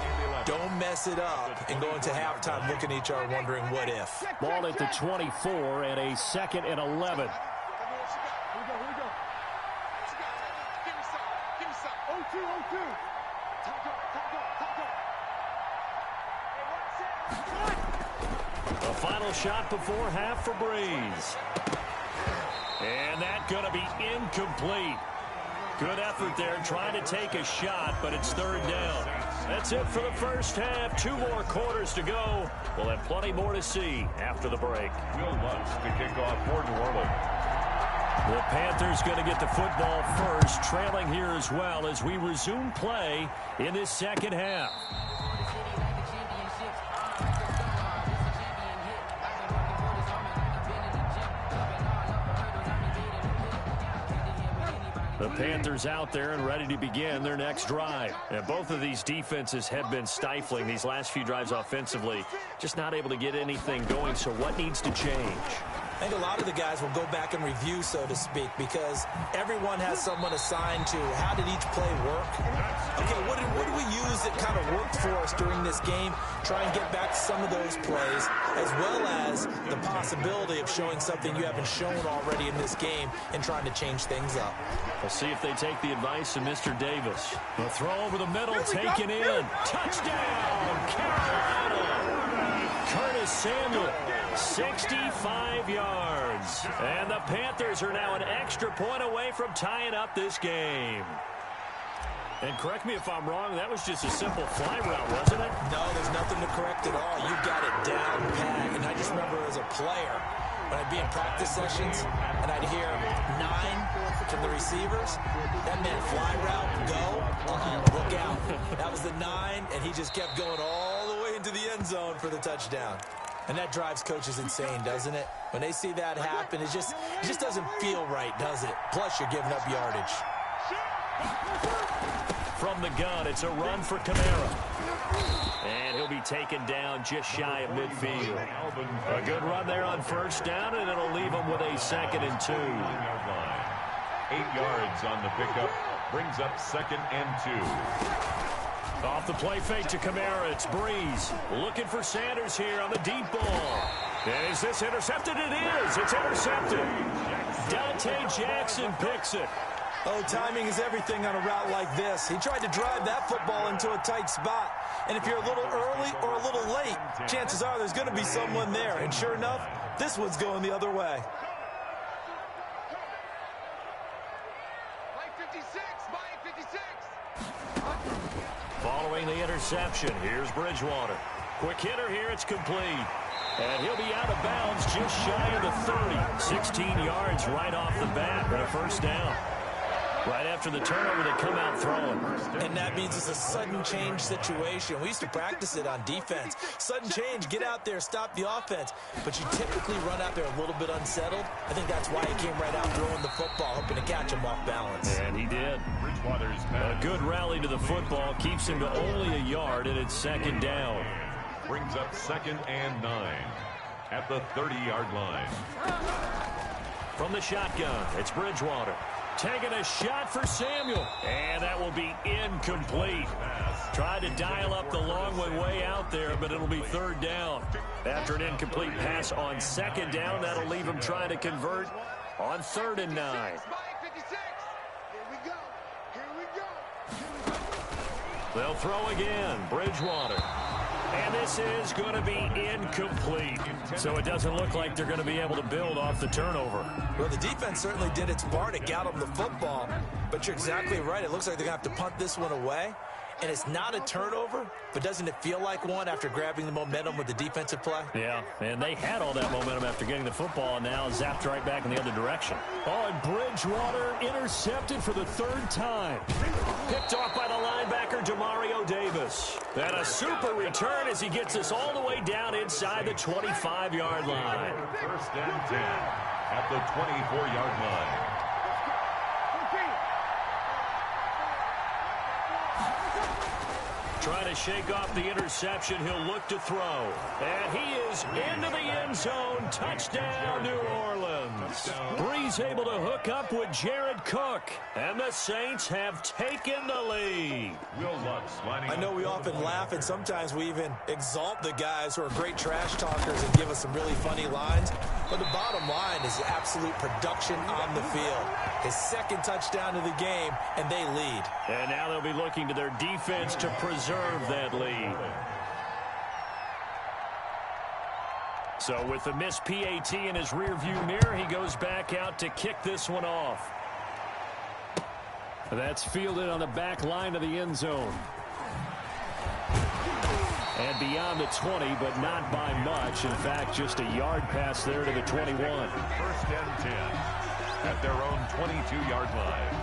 Speaker 2: Don't mess it up and go into halftime looking at each other wondering what if.
Speaker 1: Ball at the 24 and a 2nd and 11.
Speaker 4: 0-2, 0-2.
Speaker 1: The final shot before half for Breeze. And that's going to be incomplete. Good effort there trying to take a shot, but it's third down. That's it for the first half. 2 more quarters to go. We'll have plenty more to see after the break.
Speaker 3: Will Lutz to kick off for New Orleans.
Speaker 1: The Panthers going to get the football first, trailing here as well as we resume play in this second half. The Panthers out there and ready to begin their next drive. And both of these defenses have been stifling these last few drives offensively. Just not able to get anything going, so what needs to change?
Speaker 2: I think a lot of the guys will go back and review, so to speak, because everyone has someone assigned to how did each play work. Okay, what did we use that kind of worked for us during this game? Try and get back to some of those plays, as well as the possibility of showing something you haven't shown already in this game and trying to change things up.
Speaker 1: We'll see if they take the advice of Mr. Davis. The throw over the middle, taken in. Touchdown, Carolina! Curtis Samuel, 65 yards. And the Panthers are now an extra point away from tying up this game. And correct me if I'm wrong, that was just a simple fly route, wasn't it?
Speaker 2: No, there's nothing to correct at all. You got it down pat. And I just remember as a player, when I'd be in practice sessions and I'd hear 9 from the receivers, that meant fly route, go, look out. That was the 9, and he just kept going all the way into the end zone for the touchdown. And that drives coaches insane, doesn't it? When they see that happen, it just doesn't feel right, does it? Plus, you're giving up yardage.
Speaker 1: From the gun, it's a run for Kamara. And he'll be taken down just shy of midfield. A good run there on first down, and it'll leave him with a 2nd and 2.
Speaker 3: 8 yards on the pickup. Brings up 2nd and 2.
Speaker 1: Off the play fake to Kamara, it's Breeze. Looking for Sanders here on the deep ball. And is this intercepted? It is. It's intercepted. Dante Jackson picks it.
Speaker 2: Oh, timing is everything on a route like this. He tried to drive that football into a tight spot. And if you're a little early or a little late, chances are there's going to be someone there. And sure enough, this one's going the other way.
Speaker 1: Following the interception, here's Bridgewater. Quick hitter here, it's complete. And he'll be out of bounds just shy of the 30. 16 yards right off the bat, and a first down. Right after the turnover, they come out throwing.
Speaker 2: And that means it's a sudden change situation. We used to practice it on defense. Sudden change, get out there, stop the offense. But you typically run out there a little bit unsettled. I think that's why he came right out throwing the football, hoping to catch him off balance.
Speaker 1: And he did.
Speaker 3: Bridgewater's
Speaker 1: A good rally to the football keeps him to only a yard, and it's 2nd down.
Speaker 3: brings up 2nd and 9 at the 30-yard line.
Speaker 1: From the shotgun, it's Bridgewater. Taking a shot for Samuel. And that will be incomplete. Tried to dial up the long one way out there, but it'll be 3rd down. After an incomplete pass on 2nd down, that'll leave him trying to convert on 3rd and 9. They'll throw again. Bridgewater. And this is going to be incomplete. So it doesn't look like they're going to be able to build off the turnover.
Speaker 2: Well, the defense certainly did its part to get them the football. But you're exactly right. It looks like they're going to have to punt this one away. And it's not a turnover, but doesn't it feel like one after grabbing the momentum with the defensive play?
Speaker 1: Yeah, and they had all that momentum after getting the football, and now zapped right back in the other direction. Oh, and Bridgewater intercepted for the 3rd time. Picked off by the linebacker, Demario Davis. And a super return as he gets us all the way down inside the 25-yard line.
Speaker 3: 1st and 10 at the 24-yard line.
Speaker 1: Trying to shake off the interception, he'll look to throw. And he is into the end zone. Touchdown, New Orleans. Breeze able to hook up with Jared Cook. And the Saints have taken the lead.
Speaker 3: Will Lutz
Speaker 2: I know we often laugh, and sometimes we even exalt the guys who are great trash talkers and give us some really funny lines. But the bottom line is absolute production on the field. His second touchdown of the game, and they lead.
Speaker 1: And now they'll be looking to their defense to preserve that lead. So with the missed PAT in his rearview mirror, he goes back out to kick this one off. That's fielded on the back line of the end zone. And beyond the 20, but not by much. In fact, just a yard pass there to the 21.
Speaker 3: 1st and 10 at their own 22-yard line.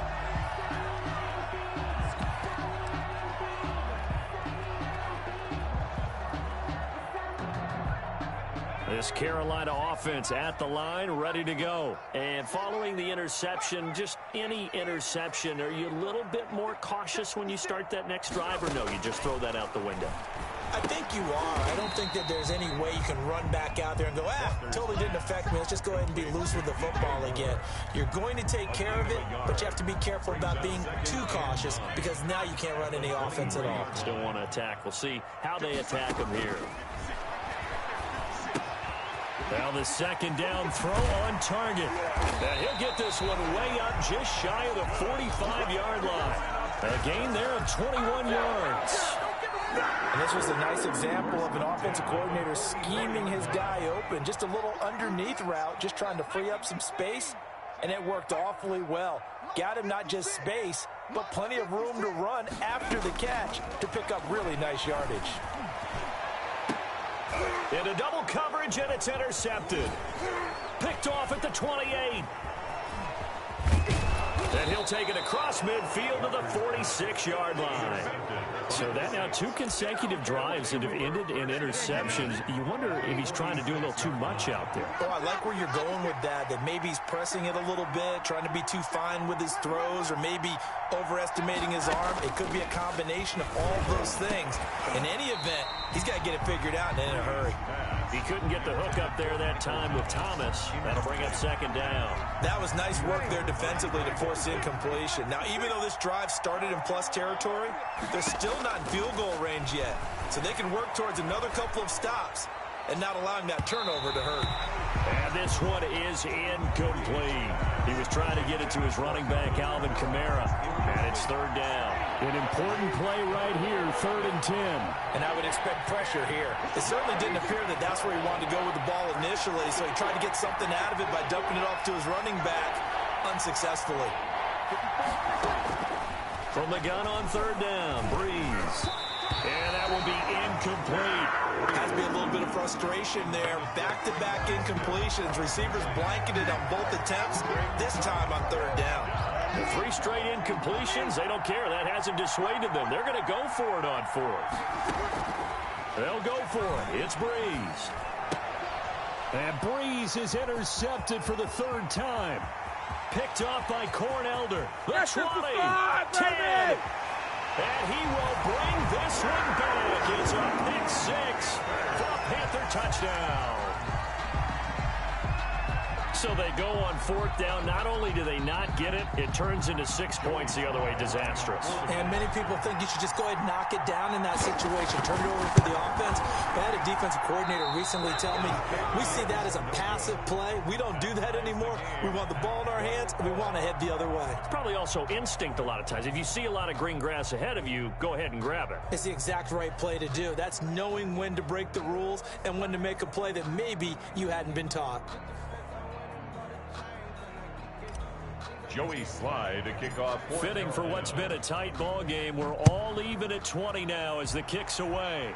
Speaker 1: This Carolina offense at the line, ready to go. And following the interception, just any interception, are you a little bit more cautious when you start that next drive, or no, you just throw that out the window?
Speaker 2: I think you are. I don't think that there's any way you can run back out there and go, totally didn't affect me. Let's just go ahead and be loose with the football again. You're going to take care of it, but you have to be careful about being too cautious because now you can't run any offense at all.
Speaker 1: Still want to attack. We'll see how they attack them here. Well, the second down throw on target. And he'll get this one way up just shy of the 45-yard line. A gain there of 21 yards.
Speaker 2: And this was a nice example of an offensive coordinator scheming his guy open. Just a little underneath route, just trying to free up some space, and it worked awfully well. Got him not just space, but plenty of room to run after the catch to pick up really nice yardage.
Speaker 1: Into double coverage, and it's intercepted. Picked off at the 28. And he'll take it across midfield to the 46-yard line. So that now 2 consecutive drives that have ended in interceptions. You wonder if he's trying to do a little too much out there.
Speaker 2: Oh, I like where you're going with that maybe he's pressing it a little bit, trying to be too fine with his throws, or maybe overestimating his arm. It could be a combination of all those things. In any event, he's got to get it figured out and in a hurry.
Speaker 1: He couldn't get the hook up there that time with Thomas. That'll bring up second down.
Speaker 2: That was nice work there defensively to force incompletion. Now, even though this drive started in plus territory, they're still not in field goal range yet. So they can work towards another couple of stops and not allowing that turnover to hurt.
Speaker 1: And this one is incomplete. He was trying to get it to his running back, Alvin Kamara. And it's third down.
Speaker 7: An important play right here, 3rd and 10.
Speaker 2: And I would expect pressure here. It certainly didn't appear that that's where he wanted to go with the ball initially, so he tried to get something out of it by dumping it off to his running back unsuccessfully.
Speaker 1: From the gun on third down, Breeze. And that will be incomplete.
Speaker 2: Has to be a little bit of frustration there. Back-to-back incompletions. Receivers blanketed on both attempts, this time on third down.
Speaker 1: The 3 straight incompletions, they don't care. That hasn't dissuaded them. They're going to go for it on 4th. They'll go for it. It's Breeze.
Speaker 7: And Breeze is intercepted for the 3rd time.
Speaker 1: Picked off by Cornelder. The 20, 10. And he will bring this one back. It's a pick 6 for a Panther touchdown. So they go on 4th down. Not only do they not get it, it turns into 6 points the other way. Disastrous.
Speaker 2: And many people think you should just go ahead and knock it down in that situation. Turn it over for the offense. I had a defensive coordinator recently tell me, we see that as a passive play. We don't do that anymore. We want the ball in our hands, and we want to head the other way.
Speaker 1: It's probably also instinct a lot of times. If you see a lot of green grass ahead of you, go ahead and grab it.
Speaker 2: It's the exact right play to do. That's knowing when to break the rules and when to make a play that maybe you hadn't been taught.
Speaker 3: Joey Sly to kick off.
Speaker 1: Fitting for what's been a tight ball game. We're all even at 20 now as the kick's away.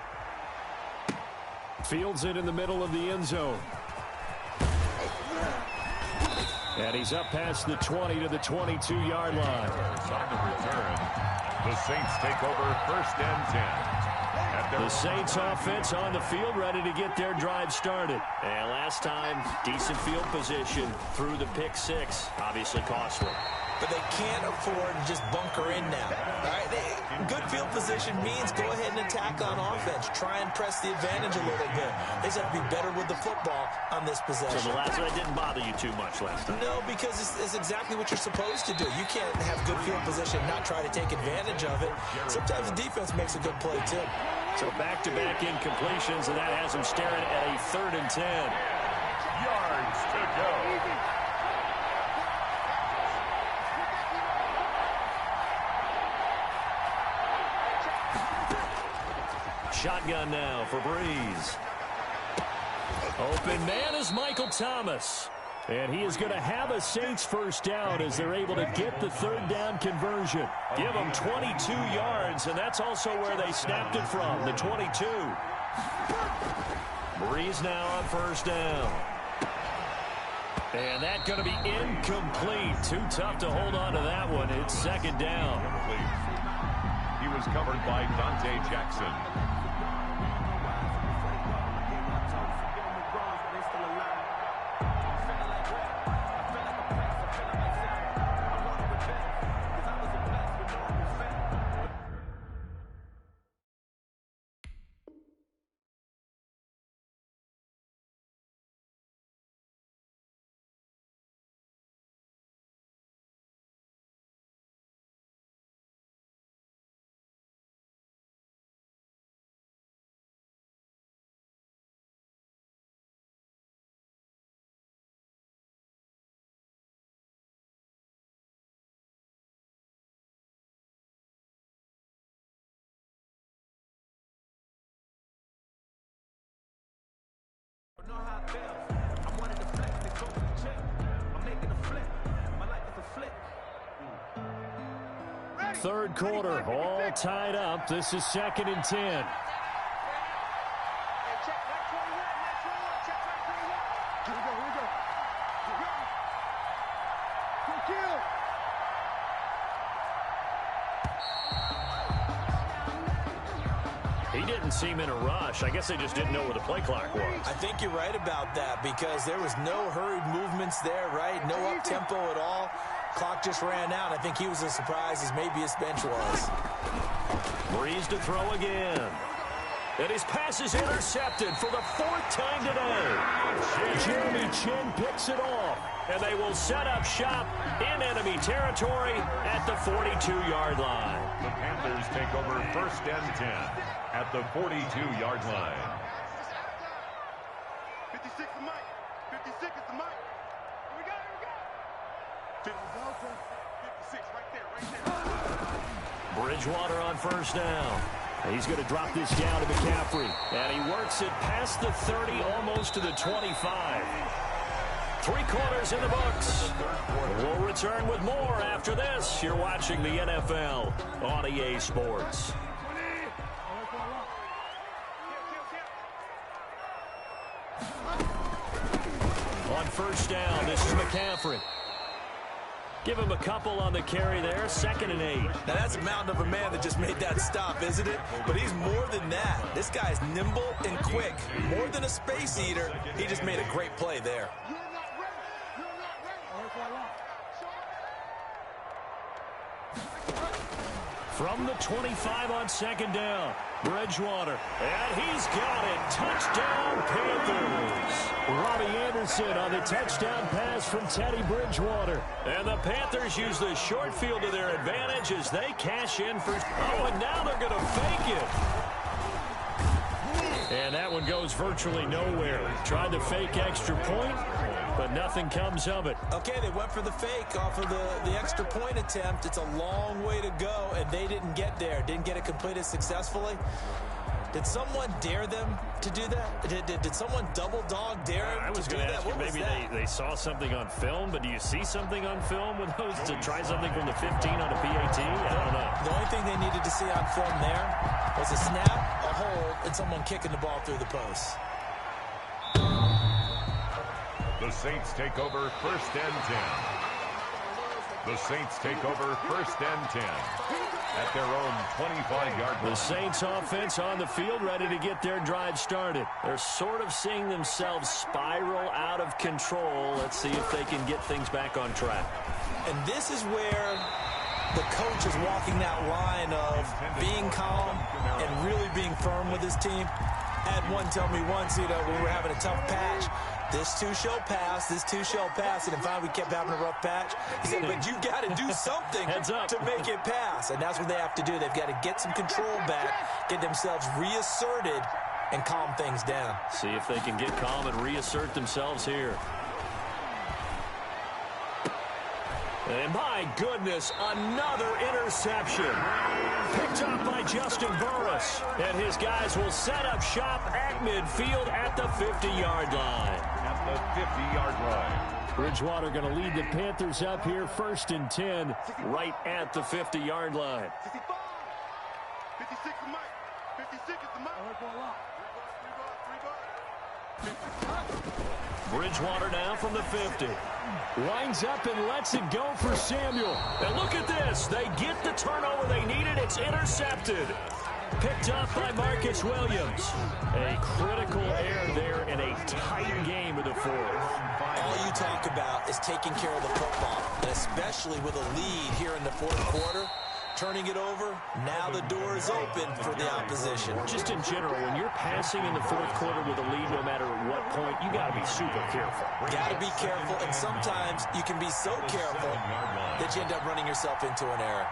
Speaker 7: Fields it in the middle of the end zone. And he's up past the 20 to the 22-yard line.
Speaker 3: On the return, the Saints take over 1st and 10.
Speaker 1: The Saints offense on the field, ready to get their drive started. And last time, decent field position through the pick 6. Obviously costly.
Speaker 2: but they can't afford to just bunker in now. All right, good field position means go ahead and attack on offense. Try and press the advantage a little bit. They just have to be better with the football on this possession.
Speaker 1: So the last one didn't bother you too much last time?
Speaker 2: No, because it's exactly what you're supposed to do. You can't have good field position and not try to take advantage of it. Sometimes the defense makes a good play, too.
Speaker 1: So back-to-back incompletions, and that has them staring at a 3rd and 10.
Speaker 3: Yards to go.
Speaker 1: Shotgun now for Breeze. Open man is Michael Thomas. And he is going to have a Saints first down as they're able to get the 3rd down conversion. Give them 22 yards, and that's also where they snapped it from, the 22. Breeze now on 1st down. And that's going to be incomplete. Too tough to hold on to that one. It's 2nd down.
Speaker 3: He was covered by Dante Jackson.
Speaker 1: Third quarter, all tied up. This is 2nd and 10. He didn't seem in a rush. I guess they just didn't know where the play clock was.
Speaker 2: I think you're right about that because there was no hurried movements there, right? No up-tempo at all. Clock just ran out. I think he was as surprised as maybe his bench was.
Speaker 1: Breeze to throw again. And his pass is intercepted for the 4th time today. Jeremy Chin picks it off. And they will set up shop in enemy territory at the 42-yard line.
Speaker 3: The Panthers take over 1st and 10 at the 42-yard line.
Speaker 4: 56 is Mike. 56 is the Mike. Here we go, here we go. 56 right there.
Speaker 1: Bridgewater on 1st down. He's going to drop this down to McCaffrey. And he works it past the 30, almost to the 25. 3 quarters in the books. We'll return with more after this. You're watching the NFL on EA Sports. On 1st down, this is McCaffrey. Give him a couple on the carry there. 2nd and 8.
Speaker 2: Now, that's a mountain of a man that just made that stop, isn't it? But he's more than that. This guy's nimble and quick. More than a space eater, he just made a great play there.
Speaker 1: From the 25 on 2nd down, Bridgewater. And he's got it. Touchdown, Panthers. Robbie Anderson on the touchdown pass from Teddy Bridgewater. And the Panthers use the short field to their advantage as they cash in for... Oh, and now they're going to fake it. And that one goes virtually nowhere. Tried to fake extra point, but nothing comes of it.
Speaker 2: Okay, they went for the fake off of the extra point attempt. It's a long way to go, and they didn't get there. Didn't get it completed successfully. Did someone dare them to do that? Did someone double dog dare them
Speaker 1: I was
Speaker 2: to do
Speaker 1: going to
Speaker 2: that?
Speaker 1: ask you, maybe they saw something on film, but do you see something on film with those to try something from the 15 on a PAT? I don't know.
Speaker 2: The only thing they needed to see on film there was a snap, a hold, and someone kicking the ball through the post.
Speaker 3: The Saints take over 1st and 10. The Saints take over 1st and 10 at their own 25-yard line.
Speaker 1: The Saints offense on the field, ready to get their drive started. They're sort of seeing themselves spiral out of control. Let's see if they can get things back on track.
Speaker 2: And this is where the coach is walking that line of being calm and really being firm with his team. I had one tell me once, when we were having a tough patch, this too shall pass, this too shall pass. And finally we kept having a rough patch. He said, but you got to do something to make it pass. And that's what they have to do. They've got to get some control back, get themselves reasserted, and calm things down.
Speaker 1: See if they can get calm and reassert themselves here. And my goodness, another interception. Picked up by Justin Burris. And his guys will set up shop at midfield at the 50-yard line.
Speaker 3: At the 50-yard line.
Speaker 1: Bridgewater going to lead the Panthers up here, 1st and 10, right at the 50-yard line.
Speaker 4: 55. 56 is Mike. 56 is the Mike.
Speaker 1: Bridgewater now from the 50. Winds up and lets it go for Samuel. And look at this. They get the turnover they needed. It's intercepted. Picked up by Marcus Williams. A critical error there in a tight game of the 4th.
Speaker 2: All you talk about is taking care of the football, and especially with a lead here in the 4th quarter. Turning it over, now the door is open for the opposition.
Speaker 1: Just in general, when you're passing in the 4th quarter with a lead, no matter what point, you got to be super careful.
Speaker 2: Got to be careful, and sometimes you can be so careful that you end up running yourself into an error.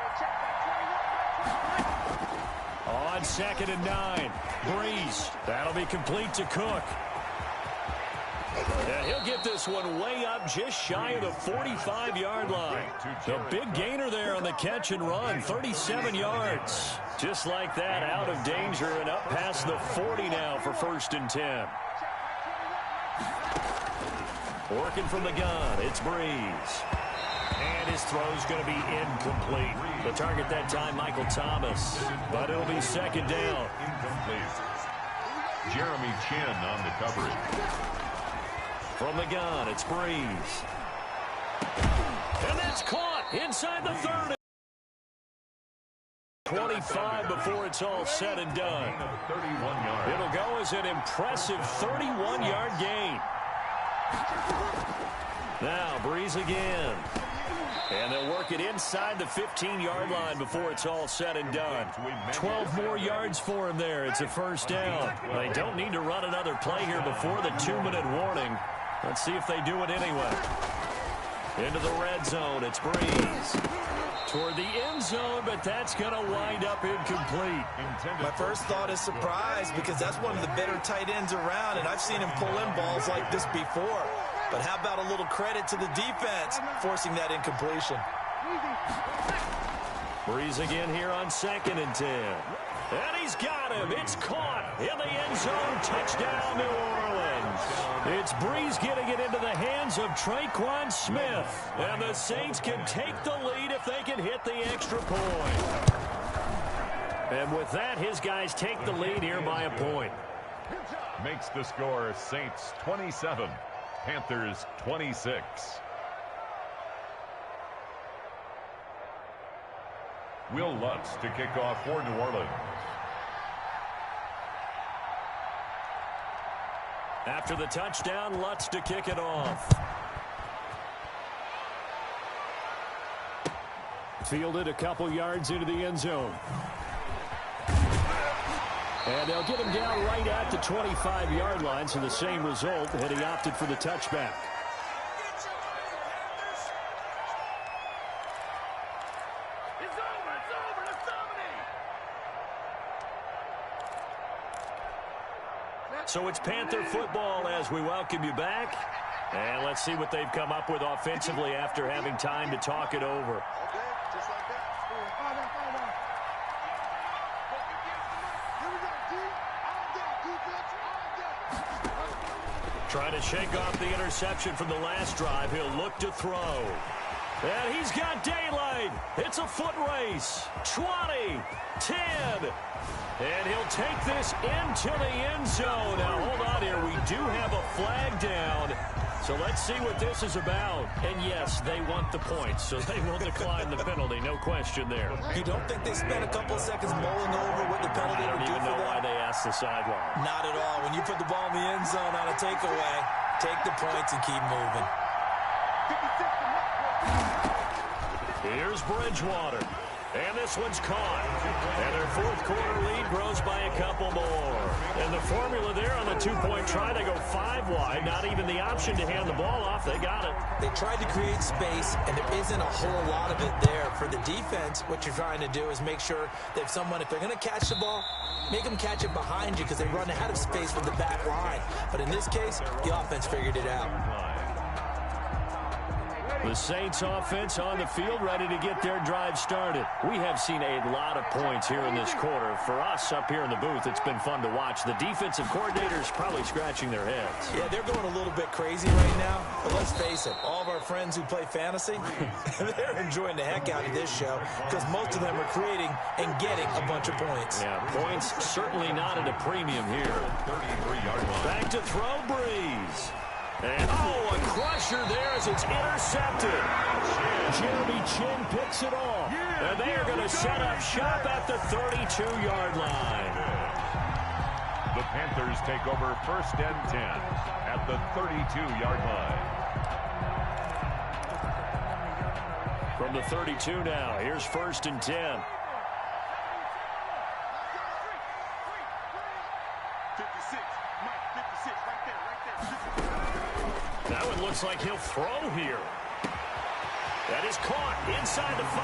Speaker 1: On 2nd and 9, Breeze. That'll be complete to Cook. Yeah, he'll get this one way up just shy of the 45-yard line. The big gainer there on the catch and run, 37 yards. Just like that, out of danger and up past the 40 now for 1st and 10. Working from the gun, it's Breeze. And his throw's going to be incomplete. The target that time, Michael Thomas. But it'll be 2nd down.
Speaker 3: Incomplete. Jeremy Chin on the coverage.
Speaker 1: From the gun, it's Breeze. And that's caught inside the 30. 25 before it's all said and done.
Speaker 3: 31 yards.
Speaker 1: It'll go as an impressive 31-yard gain. Now, Breeze again. And they'll work it inside the 15-yard line before it's all said and done. 12 more yards for him there. It's a 1st down. They don't need to run another play here before the 2-minute warning. Let's see if they do it anyway. Into the red zone, it's Breeze. Toward the end zone, but that's going to wind up incomplete.
Speaker 2: My first thought is surprise, because that's one of the better tight ends around, and I've seen him pull in balls like this before. But how about a little credit to the defense forcing that incompletion?
Speaker 1: Breeze again here on 2nd and 10. And he's got him. It's caught in the end zone. Touchdown, New Orleans. It's Breeze getting it into the hands of Traquan Smith. And the Saints can take the lead if they can hit the extra point. And with that, his guys take the lead here by a point.
Speaker 3: Makes the score Saints 27, Panthers 26. Will Lutz to kick off for New Orleans.
Speaker 1: After the touchdown, Lutz to kick it off. Fielded a couple yards into the end zone. And they'll get him down right at the 25-yard line, so the same result, and he opted for the touchback. So it's Panther football as we welcome you back. And let's see what they've come up with offensively after having time to talk it over. Trying to shake off the interception from the last drive. He'll look to throw. And he's got daylight. It's a foot race. 20, 10. And he'll take this into the end zone. Now, hold on here. We do have a flag down. So let's see what this is about. And yes, they want the points, so they will decline the penalty. No question there.
Speaker 2: You don't think they spent a couple seconds mulling over what the penalty would do for them?
Speaker 1: I don't even know why they asked the sideline.
Speaker 2: Not at all. When you put the ball in the end zone on a takeaway, take the points and keep moving.
Speaker 1: Here's Bridgewater. And this one's caught. And their fourth quarter lead grows by a couple more. And the formula there on the two-point try, they go 5 wide. Not even the option to hand the ball off. They got it.
Speaker 2: They tried to create space, and there isn't a whole lot of it there. For the defense, what you're trying to do is make sure that if they're going to catch the ball, make them catch it behind you because they run out of space with the back line. But in this case, the offense figured it out.
Speaker 1: The Saints offense on the field, ready to get their drive started. We have seen a lot of points here in this quarter. For us up here in the booth, it's been fun to watch. The defensive coordinators probably scratching their heads.
Speaker 2: Yeah, they're going a little bit crazy right now. But let's face it, all of our friends who play fantasy, they're enjoying the heck out of this show because most of them are creating and getting a bunch of points.
Speaker 1: Yeah, points certainly not at a premium here.
Speaker 3: 33-yard line.
Speaker 1: Back to throw, Breeze. And, a crusher there as it's intercepted. Jeremy Chin picks it off. And they are going to set up shop at the 32-yard line.
Speaker 3: The Panthers take over 1st and 10 at the 32-yard line.
Speaker 1: From the 32 now, here's 1st and 10.
Speaker 4: 56, Mike, 56, right there.
Speaker 1: That one looks like he'll throw here. That is caught inside the 5.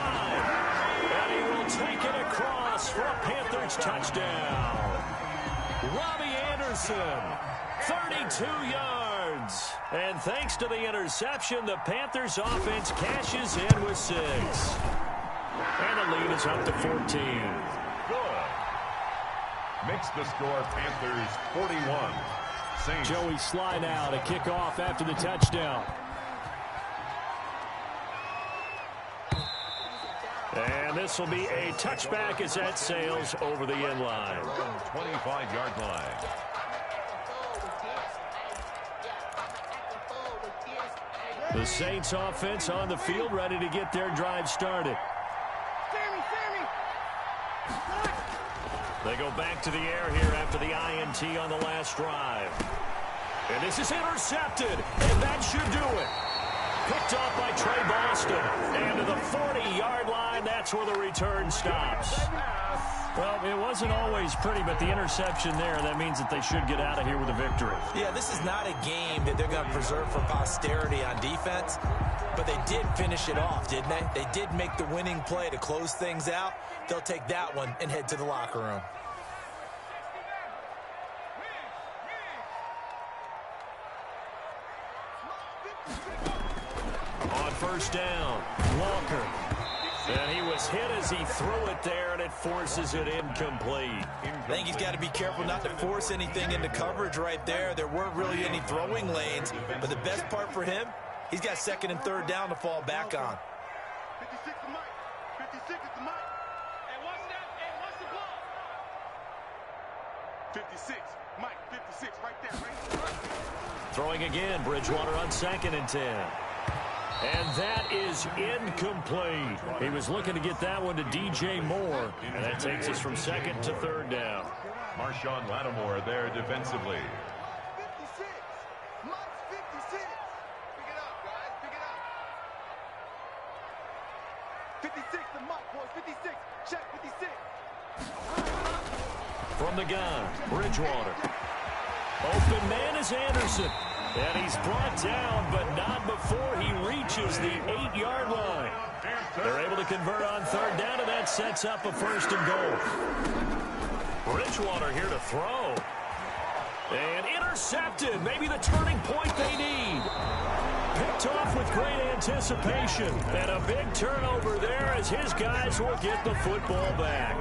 Speaker 1: And he will take it across for a Panthers touchdown. Robbie Anderson, 32 yards. And thanks to the interception, the Panthers offense cashes in with 6. And the lead is up to 14.
Speaker 3: Good. Makes the score Panthers 41. Saints.
Speaker 1: Joey Sly now to kick off after the touchdown. And this will be a touchback as that sails over the end line.
Speaker 3: 25-yard line.
Speaker 1: The Saints offense on the field ready to get their drive started. They go back to the air here after the INT on the last drive. And this is intercepted, and that should do it. Picked off by Trey Boston. And to the 40-yard line, that's where the return stops. Well, it wasn't always pretty, but the interception there, that means that they should get out of here with a victory.
Speaker 2: Yeah, this is not a game that they're going to preserve for posterity on defense, but they did finish it off, didn't they? They did make the winning play to close things out. They'll take that one and head to the locker room.
Speaker 1: On 1st down, Walker. And he was hit as he threw it there, and it forces it incomplete.
Speaker 2: I think he's got to be careful not to force anything into coverage right there. There weren't really any throwing lanes, but the best part for him, he's got 2nd and 3rd down to fall back on.
Speaker 4: 56 is Mike. 56 is the Mike. Hey, watch that. Hey, watch the ball. 56. Mike, 56 right there.
Speaker 1: Throwing again, Bridgewater on 2nd and 10. And that is incomplete. He was looking to get that one to DJ Moore. And that takes us from 2nd to 3rd down.
Speaker 3: Marshawn Lattimore there defensively.
Speaker 4: 56. Mike's 56. Pick it up, guys. Pick it up. 56 to Mike, boys. 56. Check 56.
Speaker 1: From the gun, Bridgewater. Open man is Anderson. And he's brought down, but not before he reaches the 8-yard line. They're able to convert on 3rd down, and that sets up a 1st and goal. Bridgewater here to throw. And intercepted. Maybe the turning point they need. Picked off with great anticipation. And a big turnover there as his guys will get the football back.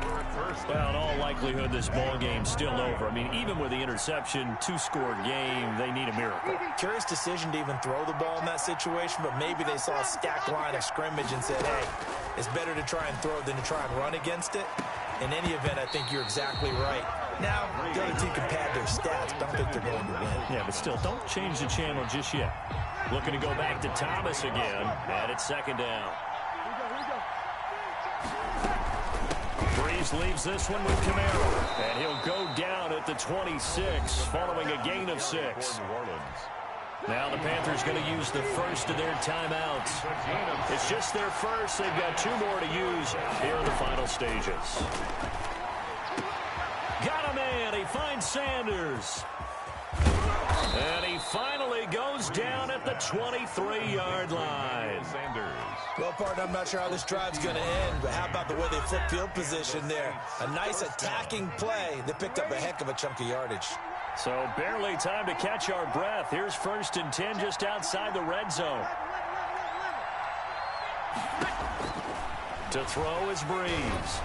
Speaker 1: Well, in all likelihood, this ball game's still over. I mean, even with the interception, 2-score game, they need a miracle.
Speaker 2: Curious decision to even throw the ball in that situation, but maybe they saw a stacked line of scrimmage and said, hey, it's better to try and throw than to try and run against it. In any event, I think you're exactly right. Now, the other team can pad their stats, but I don't think they're going to win.
Speaker 1: Yeah, but still, don't change the channel just yet. Looking to go back to Thomas again, and it's second down. Breeze leaves this one with Camaro, and he'll go down at the 26 following a gain of 6. Now the Panthers going to use the first of their timeouts. It's just their first. They've got 2 more to use here in the final stages. Got a man. He finds Sanders. And he finally goes down at the 23-yard line.
Speaker 2: Well, partner, I'm not sure how this drive's going to end, but how about the way they flip field position there? A nice attacking play. They picked up a heck of a chunk of yardage.
Speaker 1: So barely time to catch our breath. Here's 1st and 10 just outside the red zone. To throw is Breeze.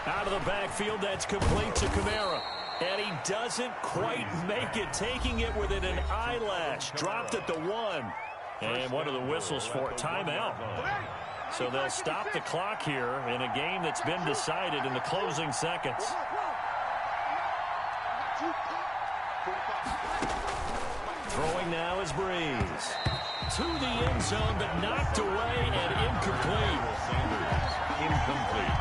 Speaker 1: Out of the backfield, that's complete to Kamara. And he doesn't quite make it, taking it within an eyelash. Dropped at the 1. And one of the whistles for timeout. So they'll stop the clock here in a game that's been decided in the closing seconds. Throwing now is Breeze. To the end zone, but knocked away and incomplete.
Speaker 3: Incomplete.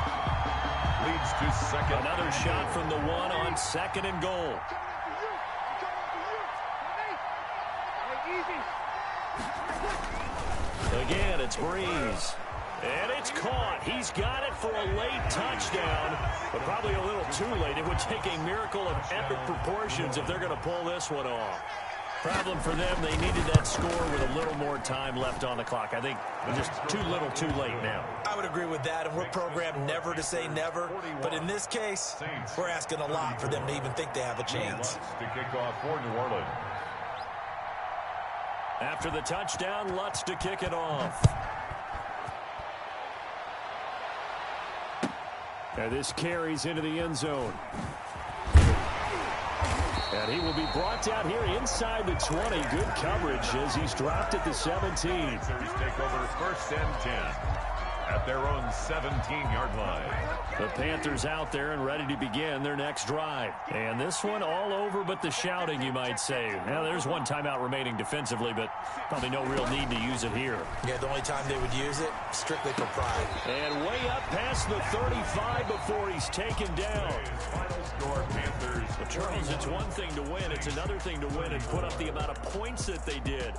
Speaker 3: Leads to second.
Speaker 1: Another shot from the 1 on 2nd and goal. Again, it's Breeze. And it's caught. He's got it for a late touchdown, but probably a little too late. It would take a miracle of epic proportions if they're going to pull this one off. Problem for them, they needed that score with a little more time left on the clock. I think just too little too late now.
Speaker 2: I would agree with that, and we're programmed never to say never. But in this case, we're asking a lot for them to even think they have a chance.
Speaker 3: To kick off for New Orleans.
Speaker 1: After the touchdown, Lutz to kick it off. And this carries into the end zone. And he will be brought down here inside the 20. Good coverage as he's dropped at the 17.
Speaker 3: Panthers take over 1st and 10 at their own 17-yard line.
Speaker 1: The Panthers out there and ready to begin their next drive. And this one all over but the shouting, you might say. Now, there's one timeout remaining defensively, but probably no real need to use it here.
Speaker 2: Yeah, the only time they would use it, strictly for pride.
Speaker 1: And way up past the 35 before he's taken down.
Speaker 3: Final score, Panthers.
Speaker 1: But Charles, it's one thing to win. It's another thing to win and put up the amount of points that they did.